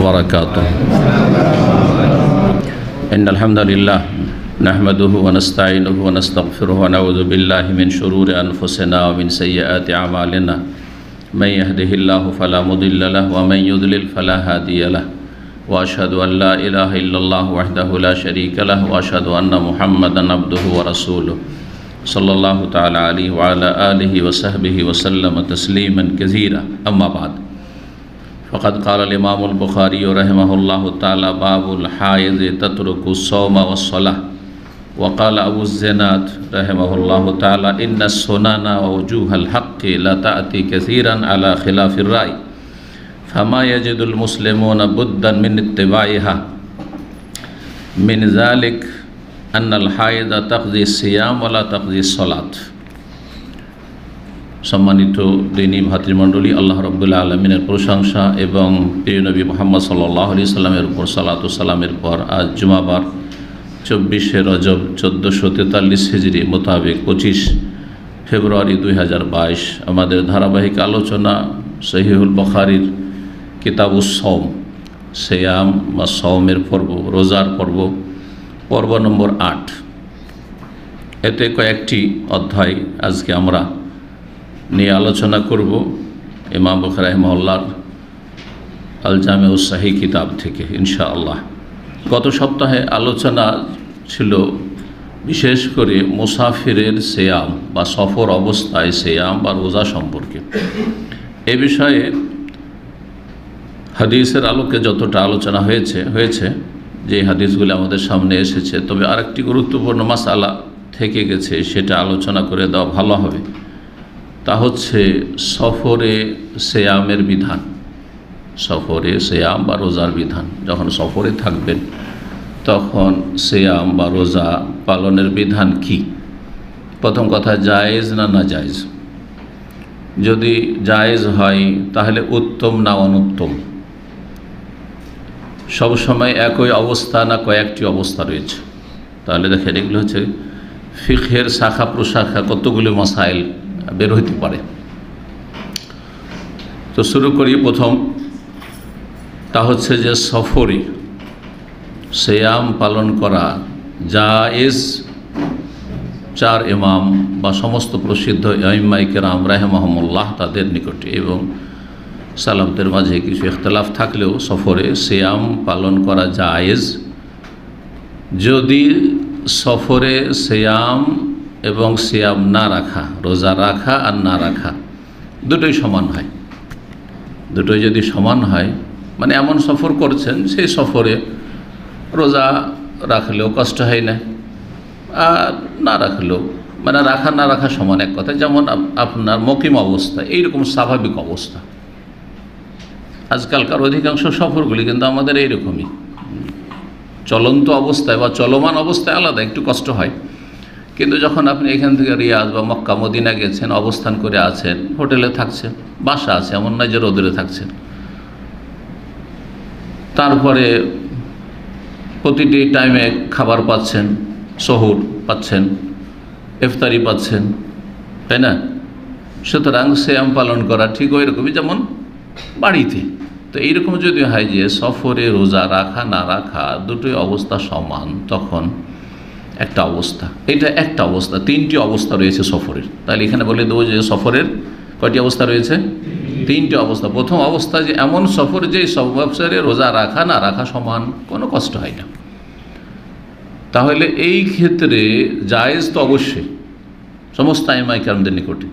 وبركاته إن الحمد لله نحمده ونستعينه ونستغفره ونعوذ بالله من شرور أنفسنا ومن سيئات أعمالنا من يهده الله فلا مضل له ومن يضلل فلا هادي له وأشهد أن لا إله إلا الله وحده لا شريك له وأشهد أن محمدا عبده ورسوله صلى الله تعالى عليه وعلى آله وصحبه وسلم تسليما كثيرا أما بعد فقد قال الإمام البخاري رحمه الله تعالى باب الحائض تترك الصوم والصلاة وقال أبو الزناد رحمه الله تعالى إن السنن ووجوه الحق لا تأتي كثيرا على خلاف الرأي فما يجد المسلمون بدا من اتباعها من ذلك أن الحائض تقضي الصيام ولا تقضي الصلاة সম্মানিত দিনী ভাতৃমণ্ডলী, আল্লাহ রাব্বুল আলামিনের প্রশংসা এবং প্রিয় নবী মুহাম্মদ সাল্লাল্লাহু আলাইহি সাল্লামের উপর সালাতু সালামের পর আজ জুমাবার 24শে রজব 1443 হিজরি মোতাবেক 25 ফেব্রুয়ারি 2022 আমাদের ধারাবাহিক আলোচনা সহিহুল বুখারীর কিতাবুস সাওম, সিয়াম বা সাওমের পর্ব, রোজার পর্ব, পর্ব নম্বর 8। এতে কয়েকটি অধ্যায় আজকে আমরা নিয়ে আলোচনা করব ইমাম বুখারী রাহিমাহুল্লাহর আল জামিউস সাহিহ কিতাব থেকে ইনশাআল্লাহ। গত সপ্তাহে আলোচনা ছিল বিশেষ করে মুসাফিরের সিয়াম বা সফর অবস্থায় সিয়াম বা রোজা সম্পর্কে। এ বিষয়ে হাদিসের আলোকে যতটা আলোচনা হয়েছে যে হাদিসগুলি আমাদের সামনে এসেছে, তবে আরেকটি গুরুত্বপূর্ণ মাসআলা থেকে গেছে, সেটা আলোচনা করে দেওয়া ভালো হবে। তা হচ্ছে সফরে সিয়ামের বিধান, সফরে সিয়াম বা রোজার বিধান। যখন সফরে থাকবেন তখন সিয়াম বা রোজা পালনের বিধান কি? প্রথম কথা, জায়েজ না নাজায়েজ? যদি জায়েজ হয় তাহলে উত্তম না অনুত্তম? সবসময় একই অবস্থা না কয়েকটি অবস্থা রয়েছে? তাহলে দেখেন, এগুলো হচ্ছে ফিকহের শাখা প্রশাখা, কতগুলো মাসাইল বের হইতে পারে। তো শুরু করি। প্রথম তা হচ্ছে যে সফরে সিয়াম পালন করা জায়েজ চার ইমাম বা সমস্ত প্রসিদ্ধ আইম্মায়ে কেরাম রাহিমাহুমুল্লাহ তাদের নিকটে এবং সালাফদের মাঝে কিছু ইখতিলাফ থাকলেও সফরে সিয়াম পালন করা জায়েজ, যদি সফরে সিয়াম এবং সিয়াম না রাখা, রোজা রাখা আর না রাখা দুটোই সমান হয়। দুটোই যদি সমান হয়, মানে এমন সফর করছেন সেই সফরে রোজা রাখলেও কষ্ট হয় না, আর না রাখলেও, মানে রাখা না রাখা সমান এক কথা। যেমন আপনার মকিম অবস্থা, এইরকম স্বাভাবিক অবস্থা। আজকালকার অধিকাংশ সফরগুলি কিন্তু আমাদের এইরকমই, চলন্ত অবস্থায় বা চলমান অবস্থায় আলাদা, একটু কষ্ট হয়। কিন্তু যখন আপনি এখান থেকে রিয়াদ বা মক্কা মদিনা গেছেন, অবস্থান করে আছেন, হোটেলে থাকছেন, বাসা আছে, এমন নয় যে রোদরে থাকছেন, তারপরে প্রতিটি টাইমে খাবার পাচ্ছেন, সহুর পাচ্ছেন, ইফতারি পাচ্ছেন, তাই না? সুতরাং সিয়াম পালন করা ঠিক ওই রকমই যেমন বাড়িতে। তো এইরকম যদি হয় যে সফরে রোজা রাখা না রাখা দুটোই অবস্থা সমান, তখন একটা অবস্থা, এটা একটা অবস্থা, তিনটি অবস্থা রয়েছে সফরের। তাহলে এখানে বলে দেবো যে সফরের কয়টি অবস্থা রয়েছে? তিনটি অবস্থা। প্রথম অবস্থা যে এমন সফর যে সব অবসরে রোজা রাখা না রাখা সমান, কোনো কষ্ট হয় না। তাহলে এই ক্ষেত্রে জায়েজ তো অবশ্যই সমস্ত আইম্মায়ে কেরামদের নিকটে,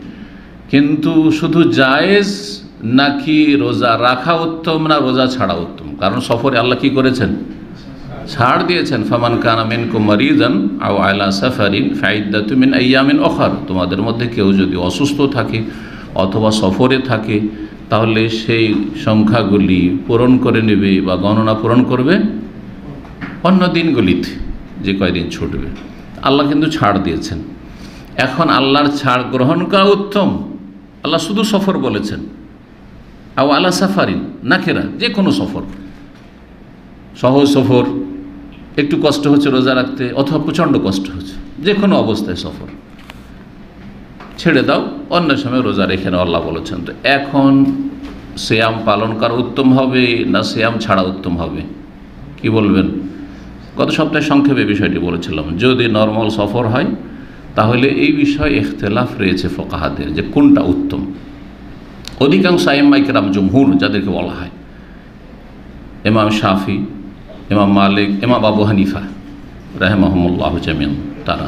কিন্তু শুধু জায়েজ নাকি রোজা রাখা উত্তম না রোজা ছাড়া উত্তম? কারণ সফরে আল্লাহ কি করেছেন? ছাড় দিয়েছেন। ফামান কানা মিনকুম মারিদান আও আলা সাফারিন ফাইদ্দাতুম মিন আইয়ামিন উখর, তোমাদের মধ্যে কেউ যদি অসুস্থ থাকে অথবা সফরে থাকে, তাহলে সেই সংখ্যাগুলি পূরণ করে নেবে বা গণনা পূরণ করবে অন্য দিনগুলিতে, যে কয়দিন ছুটবে। আল্লাহ কিন্তু ছাড় দিয়েছেন। এখন আল্লাহর ছাড় গ্রহণ করা উত্তম। আল্লাহ শুধু সফর বলেছেন, আও আলা সাফারিন নাকেরা, যে কোনো সফর, সহজ সফর, একটু কষ্ট হচ্ছে রোজা রাখতে অথবা প্রচণ্ড কষ্ট হচ্ছে, যে কোনো অবস্থায় সফর ছেড়ে দাও, অন্য সময় রোজা রেখে নাও, আল্লাহ বলেছেন। তো এখন সিয়াম পালন করা উত্তম হবে না সিয়াম ছাড়া উত্তম হবে, কি বলবেন? গত সপ্তাহে সংক্ষেপে বিষয়টি বলেছিলাম। যদি নর্মাল সফর হয় তাহলে এই বিষয়ে ইখতিলাফ রয়েছে ফুকাহাদের যে কোনটা উত্তম। অধিকাংশ আইম্মায়ে কেরাম, জমহুর যাদেরকে বলা হয়, ইমাম শাফি, ইমাম মালিক, ইমাম আবু হানিফা রাহিমাহুমুল্লাহ জামিয়ান, তারা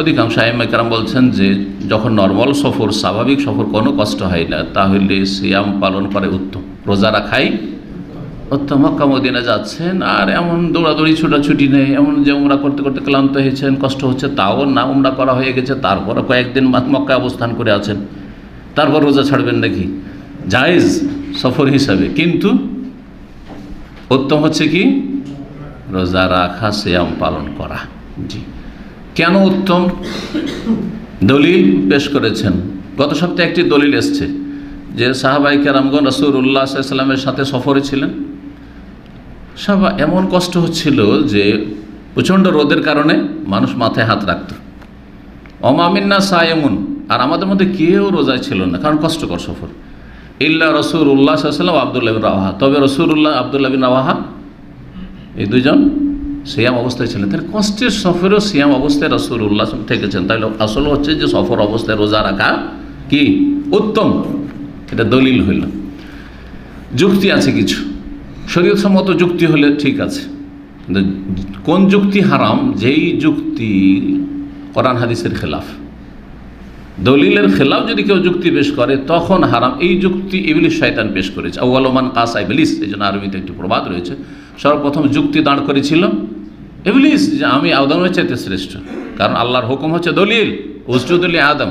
অধিকাংশ আইম্মায়ে কেরাম বলছেন যে যখন নর্মাল সফর, স্বাভাবিক সফর, কোনো কষ্ট হয় না, তাহলে সিয়াম পালন করে উত্তম, রোজা রাখাই উত্তম। মক্কা মদিনা যাচ্ছেন আর এমন দৌড়াদৌড়ি ছুটাছুটি নেই, এমন যে উমরা করতে করতে ক্লান্ত হয়েছেন, কষ্ট হচ্ছে, তাও না, উমরা করা হয়ে গেছে, তারপরে কয়েকদিন মক্কায় অবস্থান করে আছেন, তারপর রোজা ছাড়বেন নাকি? জায়েজ সফর হিসাবে, কিন্তু উত্তম হচ্ছে কি রোজা রাখা, সিয়াম পালন করা। জি, কেন উত্তম? দলিল পেশ করেছেন। গত সপ্তাহে একটি দলিল এসছে যে সাহাবায়ে কেরামগণ রাসূলুল্লাহ সাল্লাল্লাহু আলাইহি ওয়াসাল্লামের সাথে সফরে ছিলেন, এমন কষ্ট হচ্ছিল যে প্রচণ্ড রোদের কারণে মানুষ মাথায় হাত রাখত। ওমা মিন্না সায়েমুন, আর আমাদের মধ্যে কেউ রোজায় ছিল না, কারণ কষ্টকর সফর। ইল্লা রাসূলুল্লাহ সাল্লাল্লাহু আলাইহি ওয়াসাল্লাম আব্দুল্লাহ বিন রাওয়াহা, তবে রাসূলুল্লাহ, আব্দুল্লাহ বিন রাওয়াহা, এই দুজন সিয়াম অবস্থায় ছিলেন। তাহলে কষ্টের সফরেও সিয়াম অবস্থায় রাসূলুল্লাহ থেকেছেন। তাহলে আসল হচ্ছে যে সফর অবস্থায় রোজা রাখা কি উত্তম, এটা দলিল হইল। যুক্তি আছে কিছু, শরীয়ত সম্মত যুক্তি হলে ঠিক আছে। কোন যুক্তি হারাম? যেই যুক্তি কোরআন হাদিসের খেলাফ, দলিলের খেলাফ যদি কেউ যুক্তি পেশ করে তখন হারাম। এই যুক্তি ইবলিস শয়তান পেশ করেছে। আউয়ালু মান কাসা ইবলিস, এই জন্য আরবিতে একটি প্রবাদ রয়েছে, সর্বপ্রথম যুক্তি দাঁড় করেছিল ইবলিস, যে আমি আদমের চাইতে শ্রেষ্ঠ। কারণ আল্লাহর হুকুম হচ্ছে দলিল, উসজুদু লি আদম,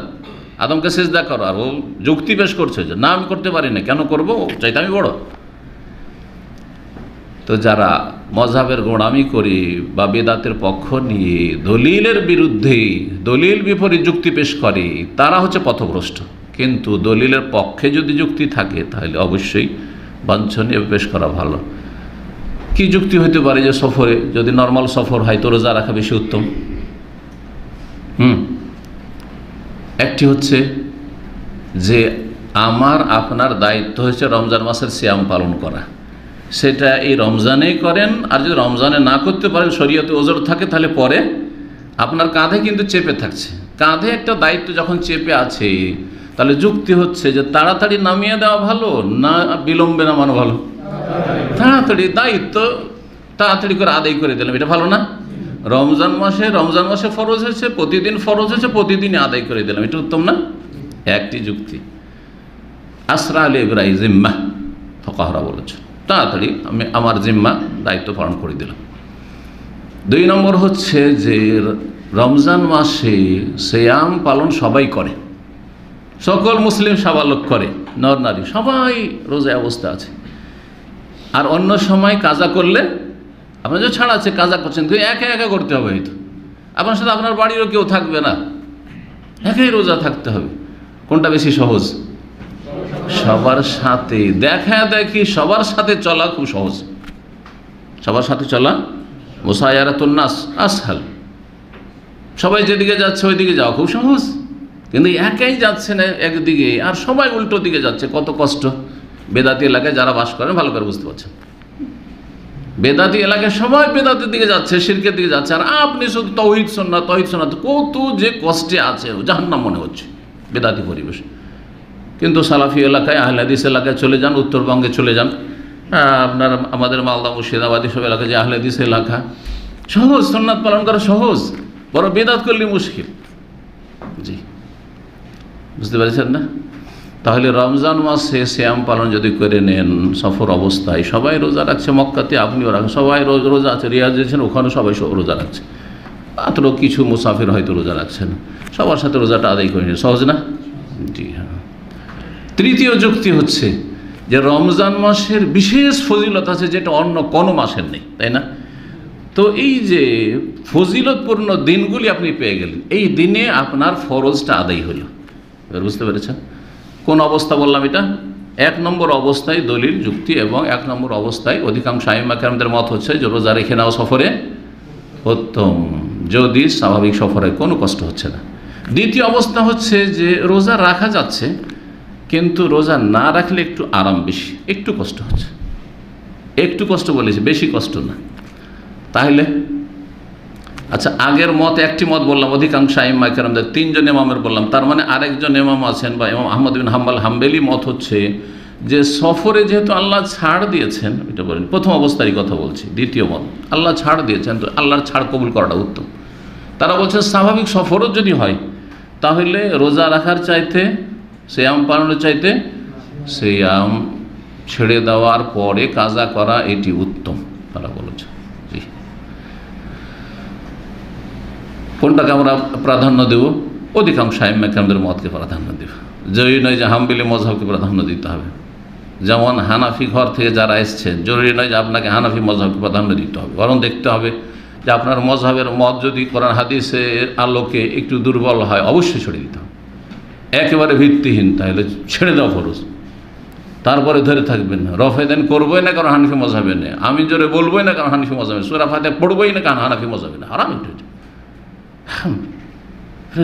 আদমকে সিজদা করো, আর ও যুক্তি পেশ করছে যে না আমি করতে পারি না, কেন করবো, চাইতে আমি বড়। তো যারা মযহাবের গোঁড়ামি করে বা বেদাতের পক্ষ নিয়ে দলিলের বিরুদ্ধে, দলিল বিপরীত যুক্তি পেশ করে, তারা হচ্ছে পথভ্রষ্ট। কিন্তু দলিলের পক্ষে যদি যুক্তি থাকে তাহলে অবশ্যই বাঞ্ছনীয় পেশ করা ভালো। কি যুক্তি হতে পারে? যে সফরে, যদি নর্মাল সফর হয় তো রোজা রাখা বেশি উত্তম। একটি হচ্ছে যে আমার আপনার দায়িত্ব হচ্ছে রমজান মাসের সিয়াম পালন করা, সেটা এই রমজানেই করেন। আর যদি রমজানে না করতে পারেন, শরীয়তে ওজর থাকে, তাহলে পরে আপনার কাঁধে কিন্তু চেপে থাকছে। কাঁধে একটা দায়িত্ব যখন চেপে আছে, তাহলে যুক্তি হচ্ছে যে তাড়াতাড়ি নামিয়ে দেওয়া ভালো না বিলম্বে নামানো ভালো? তাড়াতাড়ি, দায়িত্ব তাড়াতাড়ি করে আদায় করে দিলাম, এটা ভালো না? রমজান মাসে ফরজ হয়েছে, প্রতিদিন ফরজ হয়েছে, প্রতিদিনই আদায় করে দিলাম, এটা উত্তম না? একটি যুক্তি। আসরা আলী ইব্রাহিম জিম্মা, ফুকাহারা বলেছে তাড়াতাড়ি আমি আমার জিম্মা দায়িত্ব পালন করে দিলাম। 2 নম্বর হচ্ছে যে রমজান মাসে সিয়াম পালন সবাই করে, সকল মুসলিম সাবালক করে, নর নারী সবাই রোজা অবস্থা আছে। আর অন্য সময় কাজা করলে, আপনার যে ছাড় আছে, কাজা করছেন, কিন্তু একা একা করতে হবে, হয়তো আপনার সাথে আপনার বাড়িরও কেউ থাকবে না, একাই রোজা থাকতে হবে। কোনটা বেশি সহজ? সবার সাথে দেখা দেখি, সবার সাথে চলা খুব সহজ। সবার সাথে চলা মুসায়ারাতুন নাস আসহাল, সবাই যেদিকে যাচ্ছে ওইদিকে যাওয়া খুব সহজ। কিন্তু একাই যাচ্ছে না একদিকে, আর সবাই উল্টো দিকে যাচ্ছে, কত কষ্ট। বেদাতি এলাকায় যারা বাস করেন ভালো করে বুঝতে পারছেন, বেদাতি এলাকায় সবাই বেদাতের দিকে যাচ্ছে, শিরকের দিকে যাচ্ছে, আর আপনি শুধু তৌহিদ সুন্নাত, কত যে কষ্টে আছে, জাহান্নাম মনে হচ্ছে বেদাতি পরিবেশ। কিন্তু সালাফি এলাকায়, আহলে হাদিস এলাকায় চলে যান, উত্তরবঙ্গে চলে যান, আপনার আমাদের মালদা মুর্শিদাবাদ সব এলাকায় যে আহলে হাদিস এলাকা, সহজ, সুন্নাত পালন করা সহজ, বড় বেদাত করলে মুশকিল। জি, বুঝতে পেরেছেন না? তাহলে রমজান মাসে সিয়াম পালন যদি করে নেন সফর অবস্থায়, সবাই রোজা রাখছে, মক্কাতে আপনিও রাখেন, সবাই রোজা আছে, রিয়াজ দিয়েছেন, ওখানে সবাই রোজা রাখছে, মাত্র কিছু মুসাফির হয়তো রোজা রাখছেন, সবার সাথে রোজাটা আদায় করে নেন, সহজ না? জি হ্যাঁ। তৃতীয় যুক্তি হচ্ছে যে রমজান মাসের বিশেষ ফজিলত আছে, যেটা অন্য কোনো মাসের নেই, তাই না? তো এই যে ফজিলতপূর্ণ দিনগুলি আপনি পেয়ে গেলেন, এই দিনে আপনার ফরজটা আদায় হলো। এবার বুঝতে পেরেছেন কোন অবস্থা বললাম এটা? 1 নম্বর অবস্থায় দলিল যুক্তি, এবং 1 নম্বর অবস্থায় অধিকাংশ আইম্মা কেরামদের মত হচ্ছে যে রোজা রেখে নেওয়া সফরে উত্তম, যদি স্বাভাবিক সফরে কোনো কষ্ট হচ্ছে না। দ্বিতীয় অবস্থা হচ্ছে যে রোজা রাখা যাচ্ছে, কিন্তু রোজা না রাখলে একটু আরাম বেশি, একটু কষ্ট হচ্ছে, একটু কষ্ট বলেছি, বেশি কষ্ট না। তাহলে আচ্ছা, আগের মত একটি মত বললাম, অধিকাংশ আইম্মা কেরামদের 3 জন ইমামের বললাম, তার মানে আরেকজন ইমাম আছেন বা ইমাম আহমদ বিন হাম্বল হাম্বেলি মত হচ্ছে যে সফরে যেহেতু আল্লাহ ছাড় দিয়েছেন, এটা বলেন প্রথম অবস্থারই কথা বলছি, দ্বিতীয় মত আল্লাহ ছাড় দিয়েছেন তো আল্লাহর ছাড় কবুল করাটা উত্তম। তারা বলছেন স্বাভাবিক সফরও যদি হয় তাহলে রোজা রাখার চাইতে, সিয়াম পালনের চাইতে সিয়াম ছেড়ে দেওয়ার পরে কাজা করা এটি উত্তম, তারা বলেছে। জি, কোনটাকে আমরা প্রাধান্য দেব? অধিকাংশ আইম্মা কেরামদের মতকে প্রাধান্য দেব। জরুরি নয় যে হাম্বলি মজহবকে প্রাধান্য দিতে হবে, যেমন হানাফি ঘর থেকে যারা এসছেন জরুরি নয় যে আপনাকে হানাফি মজহবকে প্রাধান্য দিতে হবে, বরং দেখতে হবে যে আপনার মজহবের মত যদি কোরআন হাদিসের আলোকে একটু দুর্বল হয় অবশ্যই ছেড়ে দিতে হবে, একেবারে ভিত্তিহীন তাহলে ছেড়ে দেওয়া ফরজ। তারপরে ধরে থাকবেন না, রফে দেন করবোই না কারণ হানাফি মজহবে নেই, আমি জোরে বলবোই না কারণ হানাফি মজহবে, সূরা ফাতিহা পড়বোই না কারণ হানাফি মজহবে না, হারাম একটু।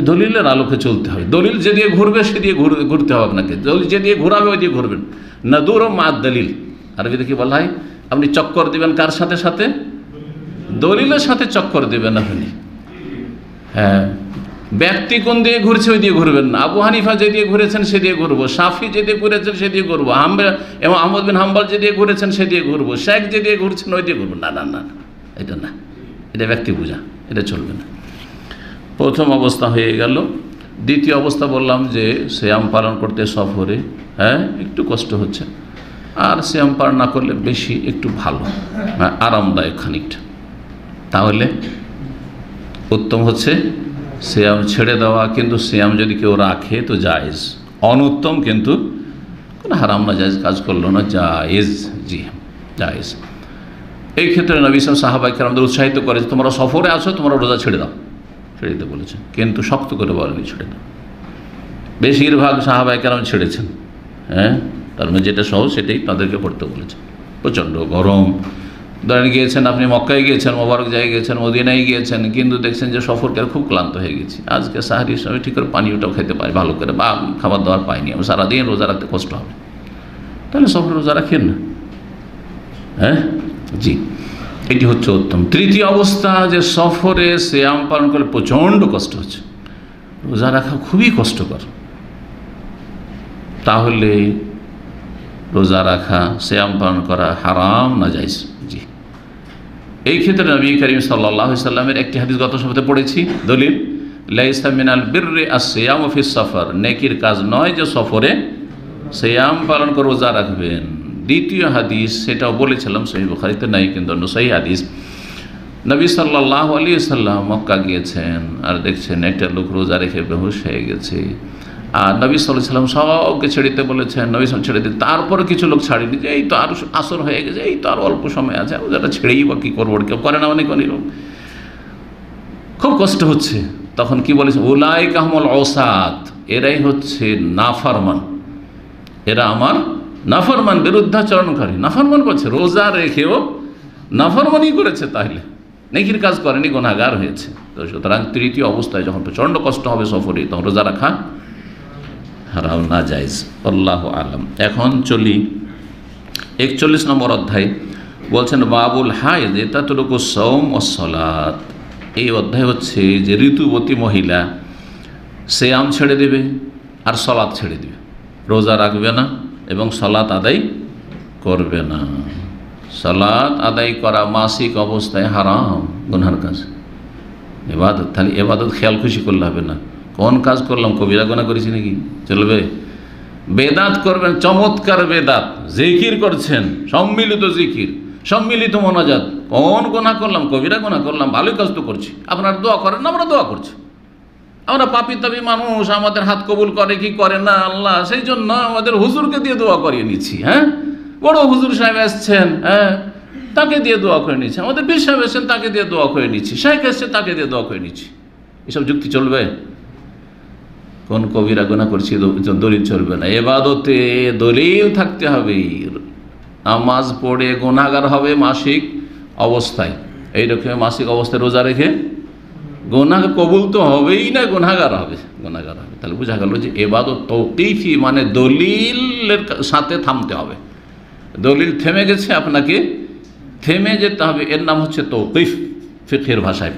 দলিলের আলোকে চলতে হবে, দলিল যে দিয়ে ঘুরবে সে দিয়ে ঘুরতে হবে আপনাকে, দলিল যে দিয়ে ঘুরাবে ওই দিয়ে ঘুরবেন না, দূর মাদ দলিল। আরবিতে কি বলা হয়? আপনি চক্কর দিবেন কার সাথে? সাথে দলিলের সাথে চক্কর দিবেন আপনি। হ্যাঁ, ব্যক্তি কোন দিয়ে ঘুরছে ওই দিয়ে ঘুরবেন না, আবু হানিফা যে দিয়ে ঘুরেছেন সে দিয়ে ঘুরবো, শাফি যে দিয়ে ঘুরেছেন সে দিয়ে ঘুরবো, এবং আহমদ বিন হাম্বল যে দিয়ে ঘুরেছেন সে দিয়ে ঘুরবো, শেখ যে দিয়ে ঘুরছেন ওই দিয়ে ঘুরবো না, না না, এটা না, এটা ব্যক্তি পূজা, এটা চলবে না। প্রথম অবস্থা হয়ে গেল। দ্বিতীয় অবস্থা বললাম যে সিয়াম পালন করতে সফরে একটু কষ্ট হচ্ছে, আর সিয়াম পালন না করলে বেশি একটু ভালো, আরামদায়ক খানিকটা। তাহলে উত্তম হচ্ছে সিয়াম ছেড়ে দেওয়া, কিন্তু সিয়াম যদি কেউ রাখে তো জায়েজ, অনুত্তম কিন্তু কোনো হারাম না জায়েজ কাজ করলো না, জায়েজ। জি জায়েজ। এই ক্ষেত্রে নবী সাহাবায়ে কেরামদের উৎসাহিত করে যে তোমরা সফরে আছো, তোমরা রোজা ছেড়ে দাও, ছেড়ে দিতে বলেছেন, কিন্তু শক্ত করে বলেনি ছেড়ে দাও। বেশিরভাগ সাহাবায়ে কেরাম ছেড়েছেন, তার মানে যেটা সহজ সেটাই তাদেরকে পড়তে বলেছেন। প্রচণ্ড গরম, ধরেন গিয়েছেন আপনি মক্কায় গিয়েছেন, মোবারক জায়গায় গিয়েছেন, মদিনায় গিয়েছেন, কিন্তু দেখছেন যে সফরকার খুব ক্লান্ত হয়ে গেছি, আজকে সাহারির সময় ঠিক করে পানীয়টাও খেতে পাই ভালো করে, বা খাবার দাবার পাইনি, আমি সারাদিন রোজা রাখতে কষ্ট হবে, তাহলে সফরে রোজা রাখেন না। জি, এটি হচ্ছে উত্তম। তৃতীয় অবস্থা যে সফরে সিয়াম পালন করলে প্রচণ্ড কষ্ট হচ্ছে, রোজা রাখা খুবই কষ্টকর, তাহলে রোজা রাখা, সিয়াম পালন করা হারাম না জায়েজ। জি, এই ক্ষেত্রে নবী করিম সাল্লাল্লাহু আলাইহি সাল্লামের একটি হাদিস গত সপ্তাহে পড়েছি, দলিল লাইসা মিনাল বিররি আস-সিয়ামু ফিস সফর, নেকির কাজ নয় যে সফরে সিয়াম পালন করে রোজা রাখবেন। দ্বিতীয় হাদিস সেটাও বলেছিলাম, সহিহ বুখারীতে নাই কিন্তু অন্য সহিহ হাদিস, নবী সাল্লাল্লাহু আলাইহি সাল্লাম মক্কা গিয়েছেন আর দেখছেন একটা লোক রোজা রেখে বেহুশ হয়ে গেছে, আর নবী সাল্লাল্লাহু আলাইহি সাল্লাম সবকে ছেড়ে দিতে বলেছেন, নবী সাল্লাল্লাহু ছেড়ে দিতে, তারপরে কিছু লোক ছাড়েনি, যে এই তো আর আসর হয়ে গেছে, এই তো আর অল্প সময় আছে, রোজাটা ছেড়েই বা কী করবো, কেউ করে না, অনেক লোক খুব কষ্ট হচ্ছে। তখন কি বলেছে? উলাইকা হুমুল উসাত, এরাই হচ্ছে নাফরমান, এরা আমার নাফরমান, বিরুদ্ধাচরণকারী, নাফরমান করছে, রোজা রেখেও নাফরমানই করেছে, তাহলে নেকির কাজ করেনি, গুনাহগার হয়েছে। তো সুতরাং তৃতীয় অবস্থায় যখন প্রচণ্ড কষ্ট হবে সফরে, তখন রোজা রাখা হারাম না জায়েজ, আল্লাহু আলাম। এখন চলি 41 নম্বর অধ্যায়, বলছেন বাবুল হায়েদ তাতরুকু সাওম ওয়াস সালাত। এই অধ্যায় হচ্ছে যে ঋতুবতী মহিলা সিয়াম ছেড়ে দেবে আর সালাত ছেড়ে দেবে, রোজা রাখবে না এবং সালাত আদায় করবে না। সালাত আদায় করা মাসিক অবস্থায় হারাম, গুনহার কাজ, ইবাদত, তাহলে ইবাদত খেয়াল খুশি করলে হবে না, কোন কাজ করলাম, কবিরা গুনাহ করেছি নাকি, চলবে? বেদাত করবেন, চমৎকার বেদাত, জিকির করছেন, সম্মিলিত জিকির, সম্মিলিত মোনাজাত, কোন গুনাহ করলাম, কবিরা গুনাহ করলাম, ভালোই কাজ তো করছি, আপনারা দোয়া করেন না, আমরা দোয়া করছি, আমরা পাপী তাপী মানুষ, আমাদের হাত কবুল করে কি করে না আল্লাহ, সেই জন্য আমাদের হুজুরকে দিয়ে দোয়া করিয়ে নিচ্ছি, বড় হুজুর সাহেব এসছেন, তাকে দিয়ে দোয়া করে নিচ্ছি, আমাদের পীর সাহেব এসছেন তাকে দিয়ে দোয়া করে নিচ্ছি, শাইখ এসছে তাকে দিয়ে দোয়া করে নিচ্ছি, এসব যুক্তি চলবে? কোন কবিরা গুনাহ করছি দলিল চলবে না, ইবাদতে দলিল থাকতে হবে। নামাজ পড়ে গুনাহগার হবে মাসিক অবস্থায়, এইরকম মাসিক অবস্থায় রোজা রেখে গুনাহ কবুল তো হবেই না, গুনাহগার হবে। তাহলে বোঝা গেল যে ইবাদত তৌকিফি মানে দলিলের সাথে থামতে হবে। দলিল থেমে গেছে, আপনাকে থেমে যেতে হবে, এর নাম হচ্ছে তৌকিফ ফিকহের ভাষায়।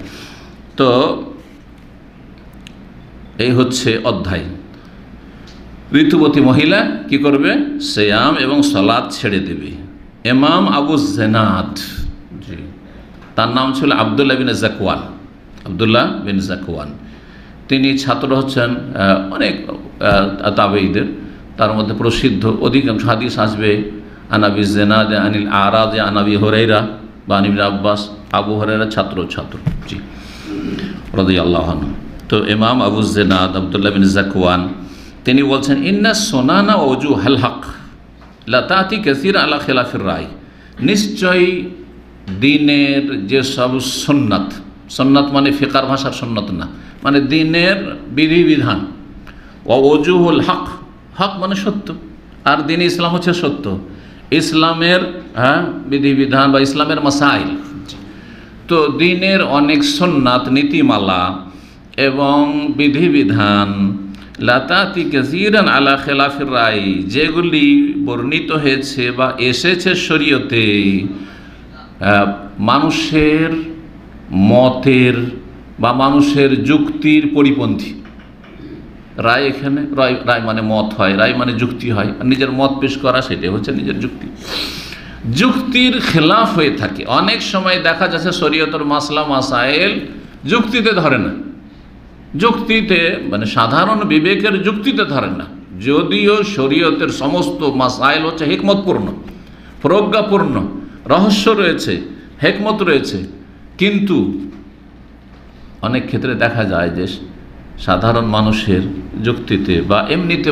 তো এই হচ্ছে অধ্যায়। ঋতুবতী মহিলা কি করবে? সিয়াম এবং সালাত ছেড়ে দেবে। ইমাম আবু জেনাদ, জি, তার নাম ছিল আব্দুল্লাহ বিন জাকওয়ান। তিনি ছাত্র হচ্ছেন অনেক তাবেঈদের, তার মধ্যে প্রসিদ্ধ অধিকাংশ হাদিস আসবে আনাবি জেনাদ আনিল আরাজ আনাবি হুরায়রা বা ইবনে আব্বাস, আবু হুরায়রা ছাত্র, জি, রাদিয়াল্লাহু আনহু। তো ইমাম আবু জেনাদ আব্দুল্লাহ বিন জাকওয়ান তিনি বলছেন, ইন্না সোনানা ওজু হাল হক লতাতি কাসির আলা খিলাফির রায়, নিশ্চয়ই দিনের যে সব সুন্নাত মানে ফিকার ভাষার সুন্নাত না, মানে দিনের বিধিবিধান, ও ওজুহুল হক, হক মানে সত্য, আর দিন ইসলাম হচ্ছে সত্য, ইসলামের বিধিবিধান বা ইসলামের মাসাইল। তো দিনের অনেক সুন্নাত, নীতিমালা এবং বিধিবিধান, লাতাতি কাসীরান আলা খিলাফির রায়, যেগুলি বর্ণিত হয়েছে বা এসেছে শরীয়তে মানুষের মতের বা মানুষের যুক্তির পরিপন্থী। রায়, এখানে রায় মানে মত হয়, রায় মানে যুক্তি হয়, আর নিজের মত পেশ করা সেটাই হচ্ছে নিজের যুক্তির খেলাফ হয়ে থাকে। অনেক সময় দেখা যাচ্ছে শরীয়তের মাসলা মাসাইল যুক্তিতে ধরে না, যুক্তিতে মানে সাধারণ বিবেকের যুক্তিতে ধরে না, যদিও শরীয়তের সমস্ত মাসাইল হচ্ছে হিকমতপূর্ণ, প্রজ্ঞাপূর্ণ, রহস্য রয়েছে, হিকমত রয়েছে, কিন্তু অনেক ক্ষেত্রে দেখা যায় যে সাধারণ মানুষের যুক্তিতে বা এমনিতে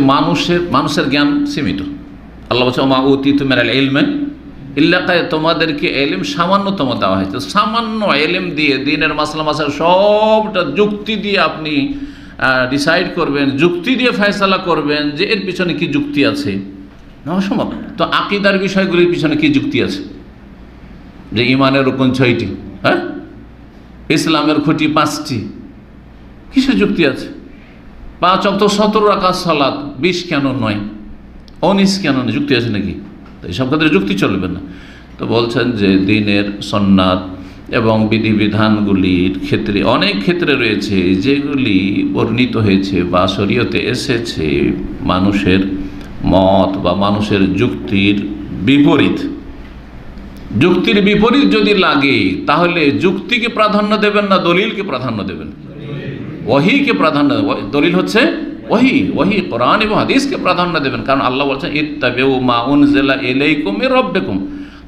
মানুষের জ্ঞান সীমিত। আল্লাহ বলছে, মা উতিতু মিনাল ইলমি ইল্লা কালিলা, তোমাদেরকে ইলম সামান্যতম দেওয়া হয়েছে। সামান্য ইলম দিয়ে দিনের মাসলা মাসাইল সবটা যুক্তি দিয়ে আপনি ডিসাইড করবেন, যুক্তি দিয়ে ফয়সালা করবেন যে এর পিছনে কি যুক্তি আছে, না অসম্ভব। তো আকীদার বিষয়গুলির পিছনে কি যুক্তি আছে? যে ইমানের রুকন 6টি, হ্যাঁ, ইসলামের খুঁটি 5টি, কিসের যুক্তি আছে? 5 ওয়াক্ত 17 রাকাত সালাত 20 কেন নয়, 19 কেন নয়, যুক্তি আছে নাকি? তো এইসব ক্ষেত্রে যুক্তি চলবে না। তো বলছেন যে দিনের সুন্নাত এবং বিধিবিধানগুলির ক্ষেত্রে অনেক ক্ষেত্রে রয়েছে যেগুলি বর্ণিত হয়েছে বা শরীয়তে এসেছে মানুষের মত বা মানুষের যুক্তির বিপরীত। যুক্তির বিপরীত যদি লাগে তাহলে যুক্তিকে প্রাধান্য দেবেন না দলিলকে প্রাধান্য দেবেন? ওহীকে প্রাধান্য। দলিল হচ্ছে ওহী, কোরআন এবং হাদিসকে প্রাধান্য দেবেন। কারণ আল্লাহ বলছেন, ইত্তাবিউ মা উনজিলা ইলাইকুম মির রাব্বিকুম,